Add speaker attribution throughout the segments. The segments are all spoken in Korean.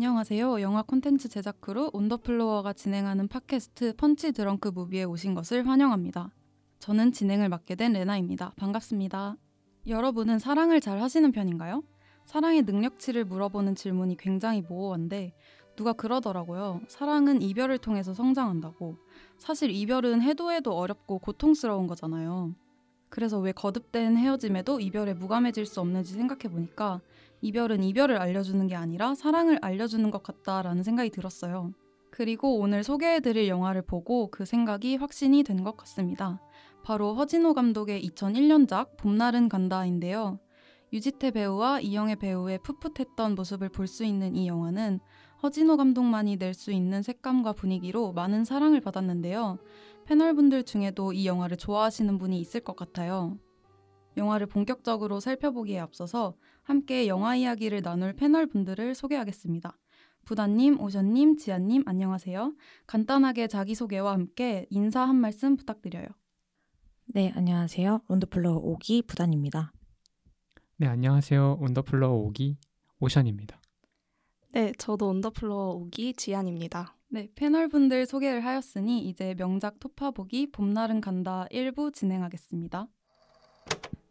Speaker 1: 안녕하세요. 영화 콘텐츠 제작 크루 온더플로어가 진행하는 팟캐스트 펀치 드렁크 무비에 오신 것을 환영합니다. 저는 진행을 맡게 된 레나입니다. 반갑습니다. 여러분은 사랑을 잘 하시는 편인가요? 사랑의 능력치를 물어보는 질문이 굉장히 모호한데 누가 그러더라고요. 사랑은 이별을 통해서 성장한다고. 사실 이별은 해도 해도 어렵고 고통스러운 거잖아요. 그래서 왜 거듭된 헤어짐에도 이별에 무감해질 수 없는지 생각해보니까 이별은 이별을 알려주는 게 아니라 사랑을 알려주는 것 같다라는 생각이 들었어요. 그리고 오늘 소개해드릴 영화를 보고 그 생각이 확신이 된 것 같습니다. 바로 허진호 감독의 2001년작 봄날은 간다인데요. 유지태 배우와 이영애 배우의 풋풋했던 모습을 볼 수 있는 이 영화는 허진호 감독만이 낼 수 있는 색감과 분위기로 많은 사랑을 받았는데요. 패널분들 중에도 이 영화를 좋아하시는 분이 있을 것 같아요. 영화를 본격적으로 살펴보기에 앞서서 함께 영화 이야기를 나눌 패널분들을 소개하겠습니다. 부다님, 오션님, 지아님 안녕하세요. 간단하게 자기소개와 함께 인사 한 말씀 부탁드려요.
Speaker 2: 네, 안녕하세요. 온더플로어 5기 부단입니다.
Speaker 3: 네, 안녕하세요. 온더플로어 5기 오션입니다.
Speaker 4: 네, 저도 온더플로어 5기 지안입니다.
Speaker 1: 네, 패널분들 소개를 하였으니 이제 명작 토파보기 봄날은 간다 1부 진행하겠습니다.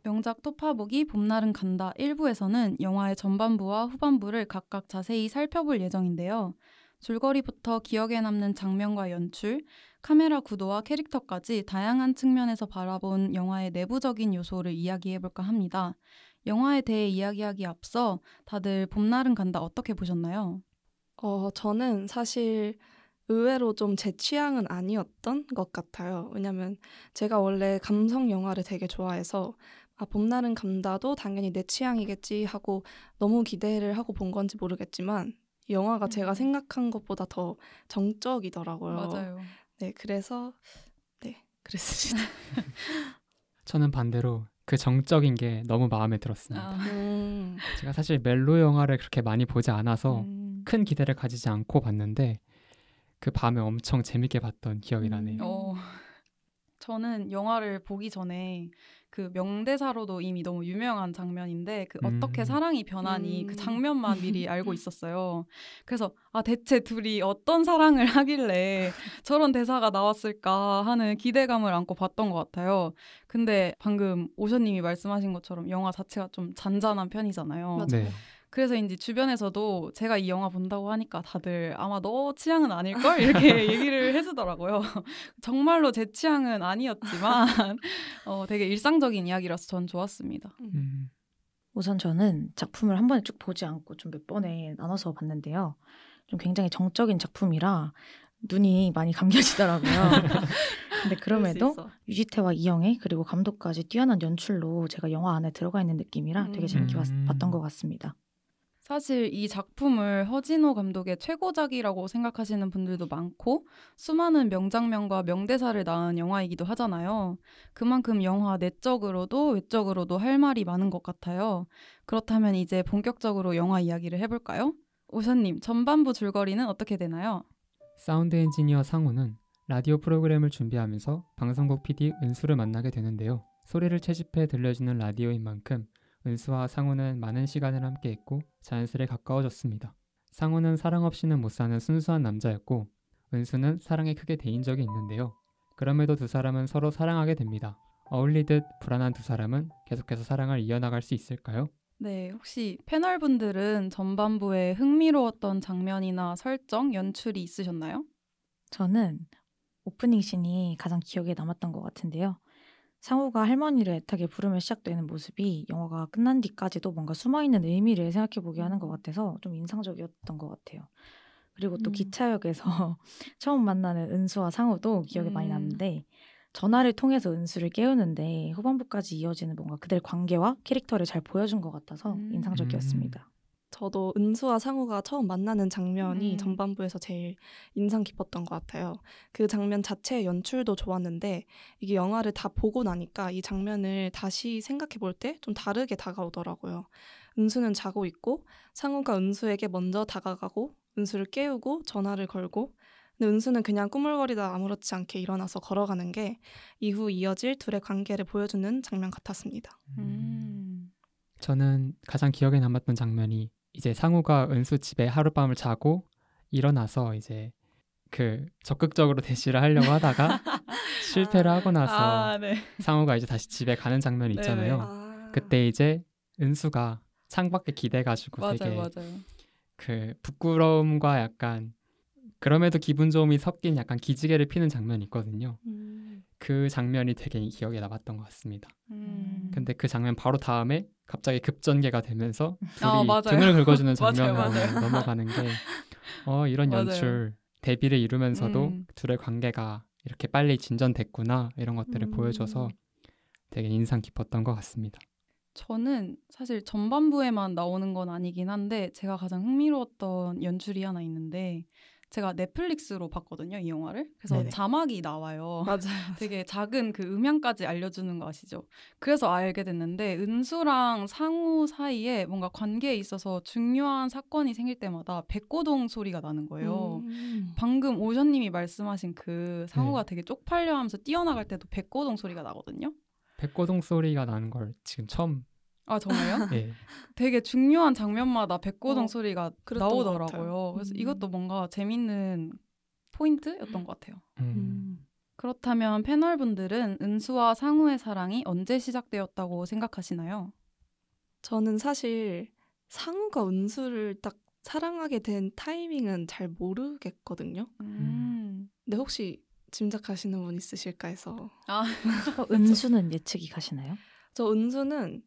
Speaker 1: 명작 토파보기 봄날은 간다 1부에서는 영화의 전반부와 후반부를 각각 자세히 살펴볼 예정인데요. 줄거리부터 기억에 남는 장면과 연출, 카메라 구도와 캐릭터까지 다양한 측면에서 바라본 영화의 내부적인 요소를 이야기해볼까 합니다. 영화에 대해 이야기하기에 앞서 다들 봄날은 간다 어떻게 보셨나요?
Speaker 4: 저는 사실 의외로 좀 제 취향은 아니었던 것 같아요. 왜냐면 제가 원래 감성 영화를 되게 좋아해서 봄날은 간다도 당연히 내 취향이겠지 하고 너무 기대를 하고 본 건지 모르겠지만 이 영화가 제가 생각한 것보다 더 정적이더라고요.
Speaker 1: 맞아요.
Speaker 4: 네, 그래서 그랬습니다.
Speaker 3: 저는 반대로 그 정적인 게 너무 마음에 들었습니다. 제가 사실 멜로 영화를 그렇게 많이 보지 않아서 큰 기대를 가지지 않고 봤는데 그 밤에 엄청 재밌게 봤던 기억이 나네요.
Speaker 1: 저는 영화를 보기 전에 그 명대사로도 이미 너무 유명한 장면인데 그 어떻게 사랑이 변하니 그 장면만 미리 알고 있었어요. 그래서 대체 둘이 어떤 사랑을 하길래 저런 대사가 나왔을까 하는 기대감을 안고 봤던 것 같아요. 근데 방금 오션님이 말씀하신 것처럼 영화 자체가 좀 잔잔한 편이잖아요.
Speaker 4: 맞아요.
Speaker 3: 네.
Speaker 1: 그래서 주변에서도 제가 이 영화 본다고 하니까 다들 아마 너 취향은 아닐걸? 이렇게 얘기를 해주더라고요. 정말로 제 취향은 아니었지만 되게 일상적인 이야기라서 전 좋았습니다.
Speaker 2: 우선 저는 작품을 한 번에 쭉 보지 않고 좀 몇 번에 나눠서 봤는데요. 좀 굉장히 정적인 작품이라 눈이 많이 감겨지더라고요. 근데 그럼에도 유지태와 이영애 그리고 감독까지 뛰어난 연출로 제가 영화 안에 들어가 있는 느낌이라 되게 재밌게 봤던 것 같습니다.
Speaker 1: 사실 이 작품을 허진호 감독의 최고작이라고 생각하시는 분들도 많고 수많은 명장면과 명대사를 낳은 영화이기도 하잖아요. 그만큼 영화 내적으로도 외적으로도 할 말이 많은 것 같아요. 그렇다면 이제 본격적으로 영화 이야기를 해볼까요? 오션님, 전반부 줄거리는 어떻게 되나요?
Speaker 3: 사운드 엔지니어 상우는 라디오 프로그램을 준비하면서 방송국 PD 은수를 만나게 되는데요. 소리를 채집해 들려주는 라디오인 만큼 은수와 상우는 많은 시간을 함께했고 자연스레 가까워졌습니다. 상우는 사랑 없이는 못 사는 순수한 남자였고 은수는 사랑에 크게 대인 적이 있는데요. 그럼에도 두 사람은 서로 사랑하게 됩니다. 어울리듯 불안한 두 사람은 계속해서 사랑을 이어나갈 수 있을까요?
Speaker 1: 네, 혹시 패널분들은 전반부에 흥미로웠던 장면이나 설정, 연출이 있으셨나요?
Speaker 2: 저는 오프닝 씬이 가장 기억에 남았던 것 같은데요. 상우가 할머니를 애타게 부르며 시작되는 모습이 영화가 끝난 뒤까지도 뭔가 숨어있는 의미를 생각해보게 하는 것 같아서 좀 인상적이었던 것 같아요. 그리고 또 기차역에서 처음 만나는 은수와 상우도 기억에 많이 남는데 전화를 통해서 은수를 깨우는데 후반부까지 이어지는 뭔가 그들의 관계와 캐릭터를 잘 보여준 것 같아서 인상적이었습니다.
Speaker 4: 저도 은수와 상우가 처음 만나는 장면이 전반부에서 제일 인상 깊었던 것 같아요. 그 장면 자체의 연출도 좋았는데 이게 영화를 다 보고 나니까 이 장면을 다시 생각해 볼 때 좀 다르게 다가오더라고요. 은수는 자고 있고 상우가 은수에게 먼저 다가가고 은수를 깨우고 전화를 걸고 근데 은수는 그냥 꾸물거리다 아무렇지 않게 일어나서 걸어가는 게 이후 이어질 둘의 관계를 보여주는 장면 같았습니다.
Speaker 3: 저는 가장 기억에 남았던 장면이 이제 상우가 은수 집에 하룻밤을 자고 일어나서 이제 그 적극적으로 대시를 하려고 하다가 실패를 하고 나서
Speaker 1: 네.
Speaker 3: 상우가 이제 다시 집에 가는 장면이
Speaker 1: 네네.
Speaker 3: 있잖아요. 그때 이제 은수가 창밖에 기대가지고 되게
Speaker 1: 맞아요.
Speaker 3: 그 부끄러움과 약간 그럼에도 기분 좋음이 섞인 약간 기지개를 피는 장면이 있거든요. 그 장면이 되게 기억에 남았던 것 같습니다. 근데 그 장면 바로 다음에 갑자기 급전개가 되면서 둘이
Speaker 1: 맞아요.
Speaker 3: 등을 긁어주는
Speaker 1: 맞아요,
Speaker 3: 장면으로
Speaker 1: 맞아요.
Speaker 3: 넘어가는 게 이런
Speaker 1: 맞아요.
Speaker 3: 연출 대비를 이루면서도
Speaker 1: 음.
Speaker 3: 둘의 관계가 이렇게 빨리 진전됐구나 이런 것들을 보여줘서 되게 인상 깊었던 것 같습니다.
Speaker 1: 저는 사실 전반부에만 나오는 건 아니긴 한데 제가 가장 흥미로웠던 연출이 하나 있는데 제가 넷플릭스로 봤거든요, 이 영화를. 그래서
Speaker 4: 네네.
Speaker 1: 자막이 나와요.
Speaker 4: 맞아요.
Speaker 1: 되게 작은 그 음향까지 알려주는 거 아시죠? 그래서 알게 됐는데 은수랑 상우 사이에 뭔가 관계에 있어서 중요한 사건이 생길 때마다 백고동 소리가 나는 거예요. 방금 오션님이 말씀하신 그 상우가 되게 쪽팔려 하면서 뛰어나갈 때도 백고동 소리가 나거든요.
Speaker 3: 백고동 소리가 나는 걸 지금 처음
Speaker 1: 아 정말요?
Speaker 3: 예.
Speaker 1: 되게 중요한 장면마다 백고동 소리가
Speaker 4: 그랬던 것
Speaker 1: 나오더라고요.
Speaker 4: 같아요.
Speaker 1: 그래서 이것도 뭔가 재밌는 포인트였던 것 같아요. 그렇다면 패널분들은 은수와 상우의 사랑이 언제 시작되었다고 생각하시나요?
Speaker 4: 저는 사실 상우가 은수를 딱 사랑하게 된 타이밍은 잘 모르겠거든요. 근데 혹시 짐작하시는 분 있으실까 해서.
Speaker 2: 은수는 예측이 가시나요?
Speaker 4: 저 은수는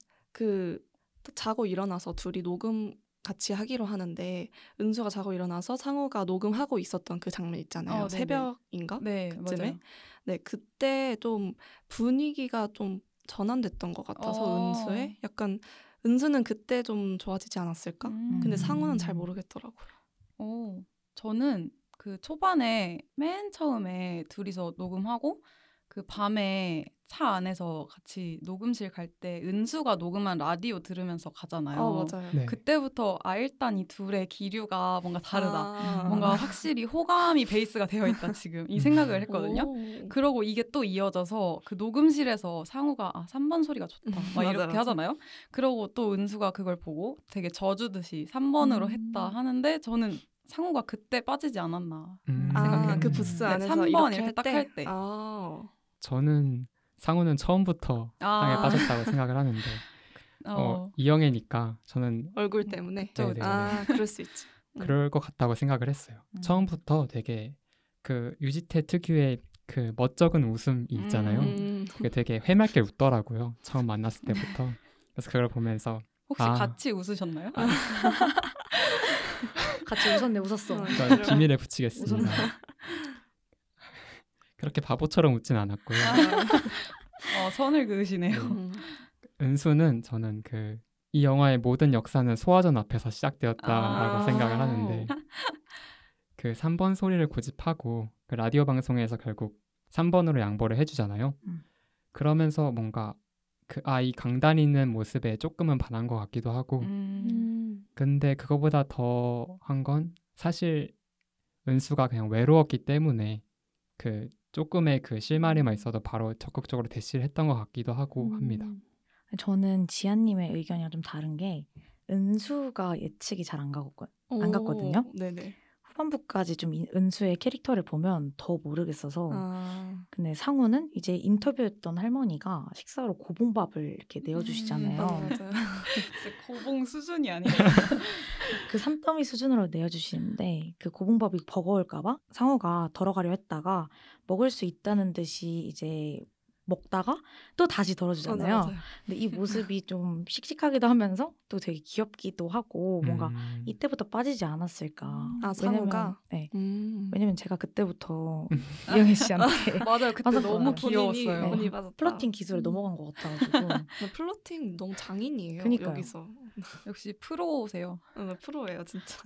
Speaker 4: 자고 일어나서 둘이 녹음 같이 하기로 하는데 은수가 자고 일어나서 상우가 녹음하고 있었던 그 장면 있잖아요.
Speaker 1: 네네.
Speaker 4: 새벽인가?
Speaker 1: 네,
Speaker 4: 그쯤에?
Speaker 1: 맞아요.
Speaker 4: 네, 그때 좀 분위기가 좀 전환됐던 것 같아서 은수의 약간 은수는 그때 좀 좋아지지 않았을까? 근데 상우는 잘 모르겠더라고요.
Speaker 1: 저는 그 초반에 맨 처음에 둘이서 녹음하고 그 밤에 차 안에서 같이 녹음실 갈 때 은수가 녹음한 라디오 들으면서 가잖아요.
Speaker 4: 맞아요.
Speaker 3: 네.
Speaker 1: 그때부터 일단 이 둘의 기류가 뭔가 다르다. 뭔가
Speaker 4: 아.
Speaker 1: 확실히 호감이 베이스가 되어 있다 지금 이 생각을 했거든요.
Speaker 4: 오.
Speaker 1: 그러고 이게 또 이어져서 그 녹음실에서 상우가 3번 소리가 좋다 막
Speaker 4: 맞아,
Speaker 1: 이렇게
Speaker 4: 맞아.
Speaker 1: 하잖아요. 그러고 또 은수가 그걸 보고 되게 져주듯이 3번으로 했다 하는데 저는 상우가 그때 빠지지 않았나 생각해요.
Speaker 4: 그 부스
Speaker 1: 네,
Speaker 4: 안에서
Speaker 1: 3번
Speaker 4: 이렇게
Speaker 1: 이렇게 딱 할 때.
Speaker 3: 저는 상우는 처음부터 상에 빠졌다고 생각을 하는데 이영애니까 저는
Speaker 4: 얼굴 때문에.
Speaker 3: 그쵸.
Speaker 4: 그럴 수 있지.
Speaker 3: 그럴 것 같다고 생각을 했어요. 처음부터 되게 그 유지태 특유의 그 멋쩍은 웃음이 있잖아요. 그게 되게 해맑게 웃더라고요. 처음 만났을 때부터. 그래서 그걸 보면서
Speaker 1: 혹시 같이 웃으셨나요?
Speaker 2: 같이 웃었어.
Speaker 3: 이건 비밀에 붙이겠습니다. 그렇게 바보처럼 웃진 않았고요.
Speaker 1: 선을 그으시네요.
Speaker 3: 은수는 저는 이 영화의 모든 역사는 소화전 앞에서 시작되었다라고 생각을 하는데 그 3번 소리를 고집하고 그 라디오 방송에서 결국 3번으로 양보를 해주잖아요. 그러면서 뭔가 그 아이 강단 있는 모습에 조금은 반한 것 같기도 하고 근데 그거보다 더 한 건 사실 은수가 그냥 외로웠기 때문에 그 조금의 그 실마리만 있어도 바로 적극적으로 대시를 했던 것 같기도 하고 합니다.
Speaker 2: 저는 지안님의 의견이랑 좀 다른 게 은수가 예측이 잘 안 갔거든요.
Speaker 4: 네네.
Speaker 2: 후반부까지 좀 은수의 캐릭터를 보면 더 모르겠어서 근데 상우는 이제 인터뷰했던 할머니가 식사로 고봉밥을 이렇게 내어주시잖아요.
Speaker 4: 맞아요.
Speaker 1: 진짜 고봉 수준이 아니에요.
Speaker 2: 그 산더미 수준으로 내어주시는데 그 고봉밥이 버거울까봐 상우가 덜어가려 했다가 먹을 수 있다는 듯이 이제 먹다가 또 다시 덜어주잖아요.
Speaker 4: 맞아요.
Speaker 2: 근데 이 모습이 좀 씩씩하기도 하면서 또 되게 귀엽기도 하고 뭔가 이때부터 빠지지 않았을까.
Speaker 4: 상우가?
Speaker 2: 왜냐면 제가 그때부터 이영애 씨한테
Speaker 1: 맞아요. 그때 너무 귀여웠어요.
Speaker 4: 본인이 맞았다.
Speaker 2: 플러팅 기술에 넘어간 것 같아가지고.
Speaker 4: 플러팅 너무 장인이에요.
Speaker 2: 그러니까요.
Speaker 4: 여기서.
Speaker 1: 역시 프로세요.
Speaker 4: 프로예요 진짜.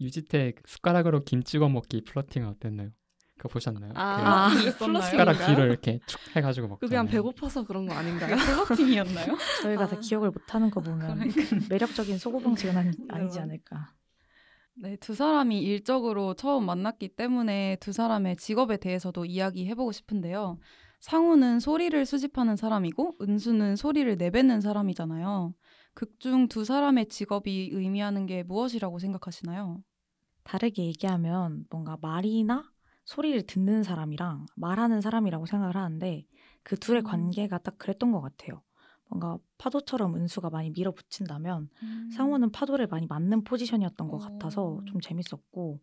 Speaker 3: 유지태 숟가락으로 김 찍어 먹기 플러팅 어땠나요? 그거 보셨나요?
Speaker 1: 숟가락
Speaker 3: 뒤로 이렇게 툭 해가지고 먹잖아요.
Speaker 4: 그냥 배고파서 그런 거 아닌가요?
Speaker 1: 플러팅이었나요?
Speaker 2: 저희가 다 기억을 못하는 거 보면 매력적인 소고방식은 아니지 않을까.
Speaker 1: 네, 두 사람이 일적으로 처음 만났기 때문에 두 사람의 직업에 대해서도 이야기해보고 싶은데요. 상우는 소리를 수집하는 사람이고 은수는 소리를 내뱉는 사람이잖아요. 극중 두 사람의 직업이 의미하는 게 무엇이라고 생각하시나요?
Speaker 2: 다르게 얘기하면 뭔가 말이나 소리를 듣는 사람이랑 말하는 사람이라고 생각을 하는데 그 둘의 관계가 딱 그랬던 것 같아요. 뭔가 파도처럼 은수가 많이 밀어붙인다면 상우는 파도를 많이 맞는 포지션이었던 것 같아서 좀 재밌었고,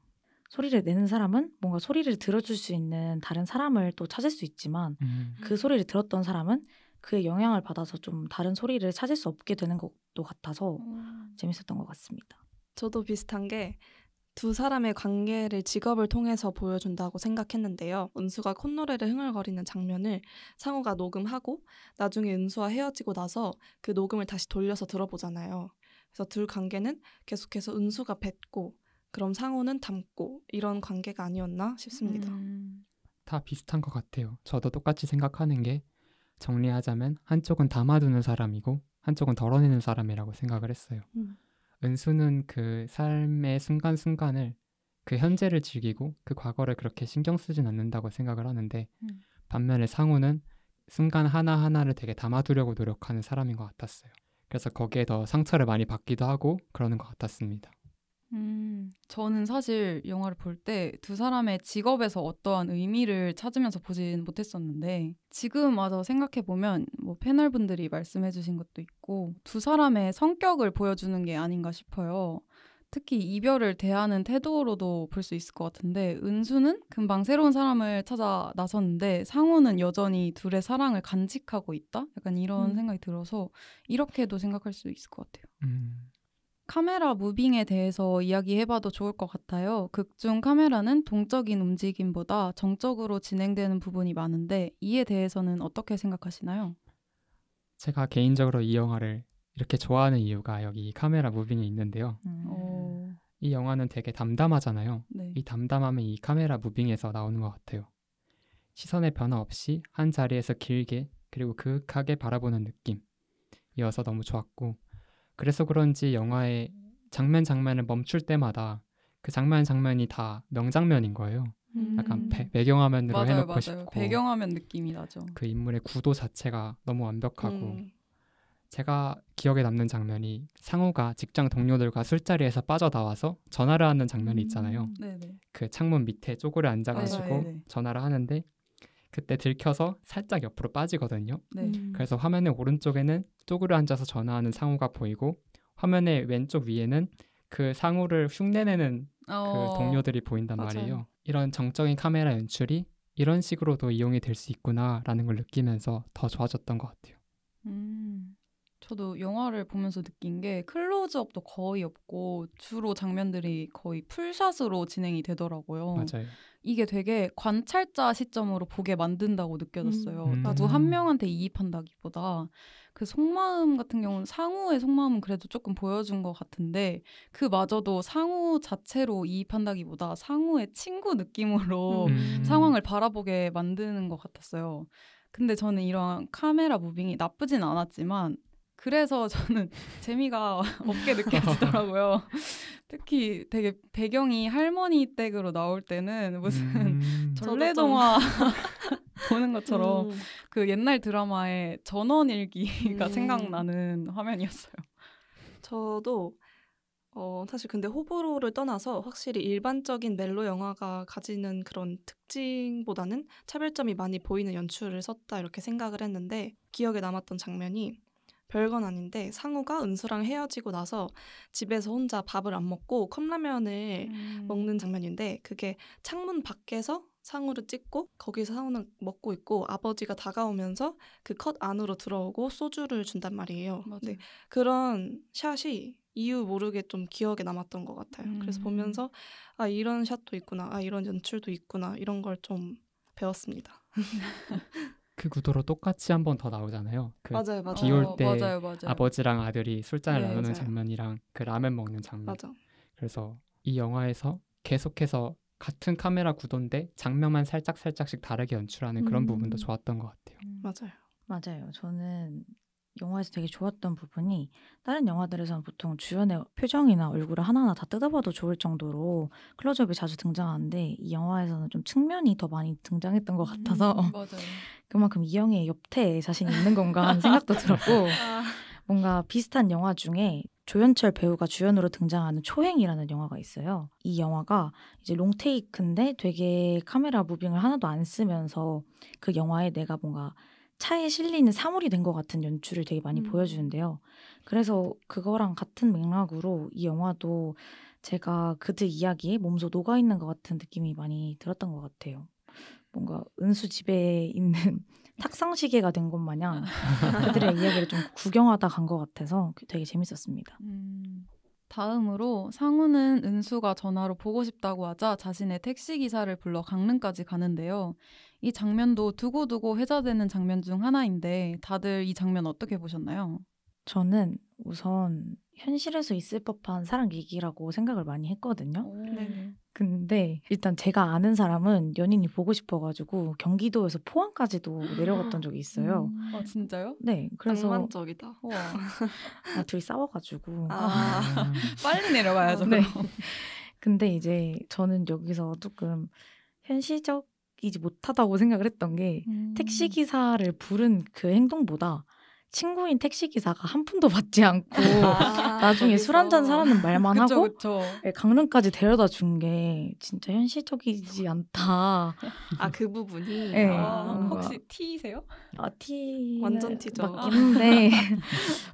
Speaker 2: 소리를 내는 사람은 뭔가 소리를 들어줄 수 있는 다른 사람을 또 찾을 수 있지만 그 소리를 들었던 사람은 그의 영향을 받아서 좀 다른 소리를 찾을 수 없게 되는 것도 같아서 재밌었던 것 같습니다.
Speaker 4: 저도 비슷한 게 두 사람의 관계를 직업을 통해서 보여준다고 생각했는데요. 은수가 콧노래를 흥얼거리는 장면을 상우가 녹음하고 나중에 은수와 헤어지고 나서 그 녹음을 다시 돌려서 들어보잖아요. 그래서 둘 관계는 계속해서 은수가 뱉고 그럼 상우는 담고 이런 관계가 아니었나 싶습니다.
Speaker 3: 다 비슷한 것 같아요. 저도 똑같이 생각하는 게 정리하자면 한쪽은 담아두는 사람이고 한쪽은 덜어내는 사람이라고 생각을 했어요. 은수는 그 삶의 순간순간을 그 현재를 즐기고 그 과거를 그렇게 신경 쓰진 않는다고 생각을 하는데 반면에 상우는 순간 하나하나를 되게 담아두려고 노력하는 사람인 것 같았어요. 그래서 거기에 더 상처를 많이 받기도 하고 그러는 것 같았습니다.
Speaker 1: 저는 사실 영화를 볼 때 두 사람의 직업에서 어떠한 의미를 찾으면서 보진 못했었는데 지금 와서 생각해보면 뭐 패널분들이 말씀해주신 것도 있고 두 사람의 성격을 보여주는 게 아닌가 싶어요. 특히 이별을 대하는 태도로도 볼 수 있을 것 같은데 은수는 금방 새로운 사람을 찾아 나섰는데 상우는 여전히 둘의 사랑을 간직하고 있다? 약간 이런 생각이 들어서 이렇게도 생각할 수 있을 것 같아요. 카메라 무빙에 대해서 이야기해봐도 좋을 것 같아요. 극중 카메라는 동적인 움직임보다 정적으로 진행되는 부분이 많은데 이에 대해서는 어떻게 생각하시나요?
Speaker 3: 제가 개인적으로 이 영화를 이렇게 좋아하는 이유가 여기 카메라 무빙이 있는데요. 이 영화는 되게 담담하잖아요.
Speaker 1: 네.
Speaker 3: 이 담담함이 이 카메라 무빙에서 나오는 것 같아요. 시선의 변화 없이 한 자리에서 길게 그리고 그윽하게 바라보는 느낌이어서 너무 좋았고, 그래서 그런지 영화의 장면을 멈출 때마다 그 장면이 다 명장면인 거예요. 약간 배경화면으로
Speaker 1: 맞아요,
Speaker 3: 해놓고
Speaker 1: 맞아요.
Speaker 3: 싶고
Speaker 1: 배경화면 느낌이 나죠.
Speaker 3: 그 인물의 구도 자체가 너무 완벽하고 제가 기억에 남는 장면이 상우가 직장 동료들과 술자리에서 빠져나와서 전화를 하는 장면이 있잖아요.
Speaker 1: 네네.
Speaker 3: 그 창문 밑에 쪼그려 앉아가지고
Speaker 1: 네네.
Speaker 3: 전화를 하는데 그때 들켜서 살짝 옆으로 빠지거든요.
Speaker 1: 네.
Speaker 3: 그래서 화면의 오른쪽에는 쪼그려 앉아서 전화하는 상우가 보이고 화면의 왼쪽 위에는 그 상우를 흉내내는 그 동료들이 보인단
Speaker 4: 맞아요.
Speaker 3: 말이에요. 이런 정적인 카메라 연출이 이런 식으로도 이용이 될 수 있구나라는 걸 느끼면서 더 좋아졌던 것 같아요.
Speaker 1: 저도 영화를 보면서 느낀 게 클로즈업도 거의 없고 주로 장면들이 거의 풀샷으로 진행이 되더라고요.
Speaker 3: 맞아요.
Speaker 1: 이게 되게 관찰자 시점으로 보게 만든다고 느껴졌어요. 누구 한 명한테 이입한다기보다 그 속마음 같은 경우는 상우의 속마음은 그래도 조금 보여준 것 같은데 그마저도 상우 자체로 이입한다기보다 상우의 친구 느낌으로 상황을 바라보게 만드는 것 같았어요. 근데 저는 이런 카메라 무빙이 나쁘진 않았지만 그래서 저는 재미가 없게 느껴지더라고요. 특히 되게 배경이 할머니 댁으로 나올 때는 무슨 전래동화 보는 것처럼 그 옛날 드라마의 전원일기가 생각나는 화면이었어요.
Speaker 4: 저도 사실 근데 호불호를 떠나서 확실히 일반적인 멜로 영화가 가지는 그런 특징보다는 차별점이 많이 보이는 연출을 썼다 이렇게 생각을 했는데 기억에 남았던 장면이 별건 아닌데 상우가 은수랑 헤어지고 나서 집에서 혼자 밥을 안 먹고 컵라면을 먹는 장면인데 그게 창문 밖에서 상우를 찍고 거기서 상우는 먹고 있고 아버지가 다가오면서 그 컷 안으로 들어오고 소주를 준단 말이에요. 근데 그런 샷이 이유 모르게 좀 기억에 남았던 것 같아요. 그래서 보면서 아 이런 샷도 있구나, 아 이런 연출도 있구나 이런 걸 좀 배웠습니다.
Speaker 3: 그 구도로 똑같이 한 번 더 나오잖아요. 그
Speaker 4: 맞아요.
Speaker 3: 비 올 때
Speaker 1: 맞아요.
Speaker 3: 아버지랑 아들이 술잔을
Speaker 4: 네,
Speaker 3: 나누는
Speaker 4: 맞아요.
Speaker 3: 장면이랑 그 라면 먹는 장면.
Speaker 4: 맞아.
Speaker 3: 그래서 이 영화에서 계속해서 같은 카메라 구도인데 장면만 살짝씩 다르게 연출하는 그런 부분도 좋았던 것 같아요.
Speaker 4: 맞아요.
Speaker 2: 저는 영화에서 되게 좋았던 부분이 다른 영화들에서는 보통 주연의 표정이나 얼굴을 하나하나 다 뜯어봐도 좋을 정도로 클로즈업이 자주 등장하는데 이 영화에서는 좀 측면이 더 많이 등장했던 것 같아서
Speaker 1: 맞아요.
Speaker 2: 그만큼 이영애의 옆태에 자신이 있는 건가 하는 생각도 들었고 뭔가 비슷한 영화 중에 조연철 배우가 주연으로 등장하는 초행이라는 영화가 있어요. 이 영화가 이제 롱테이크인데 되게 카메라 무빙을 하나도 안 쓰면서 그 영화에 내가 뭔가 차에 실리는 사물이 된 것 같은 연출을 되게 많이 보여주는데요. 그래서 그거랑 같은 맥락으로 이 영화도 제가 그들 이야기에 몸소 녹아있는 것 같은 느낌이 많이 들었던 것 같아요. 뭔가 은수 집에 있는 탁상시계가 된 것 마냥 그들의 이야기를 좀 구경하다 간 것 같아서 되게 재밌었습니다.
Speaker 1: 다음으로 상우는 은수가 전화로 보고 싶다고 하자 자신의 택시기사를 불러 강릉까지 가는데요. 이 장면도 두고두고 회자되는 장면 중 하나인데 다들 이 장면 어떻게 보셨나요?
Speaker 2: 저는 우선 현실에서 있을 법한 사랑 얘기라고 생각을 많이 했거든요.
Speaker 4: 네네.
Speaker 2: 근데 일단 제가 아는 사람은 연인이 보고 싶어가지고 경기도에서 포항까지도 내려갔던 적이 있어요.
Speaker 1: 아 진짜요?
Speaker 2: 네, 그래서
Speaker 4: 낭만적이다.
Speaker 1: 우와.
Speaker 2: 둘이 싸워가지고
Speaker 1: 빨리 내려가야죠.
Speaker 2: 네.
Speaker 1: 그럼.
Speaker 2: 근데 이제 저는 여기서 조금 현실적이지 못하다고 생각을 했던 게 택시기사를 부른 그 행동보다 친구인 택시기사가 한 푼도 받지 않고 나중에 술 한잔 사라는 말만
Speaker 1: 그쵸,
Speaker 2: 하고
Speaker 1: 그쵸.
Speaker 2: 강릉까지 데려다 준 게 진짜 현실적이지 않다.
Speaker 4: 그 부분이.
Speaker 2: 네.
Speaker 1: 혹시 T세요?
Speaker 2: 티
Speaker 4: 완전 티죠.
Speaker 2: 맞긴 한데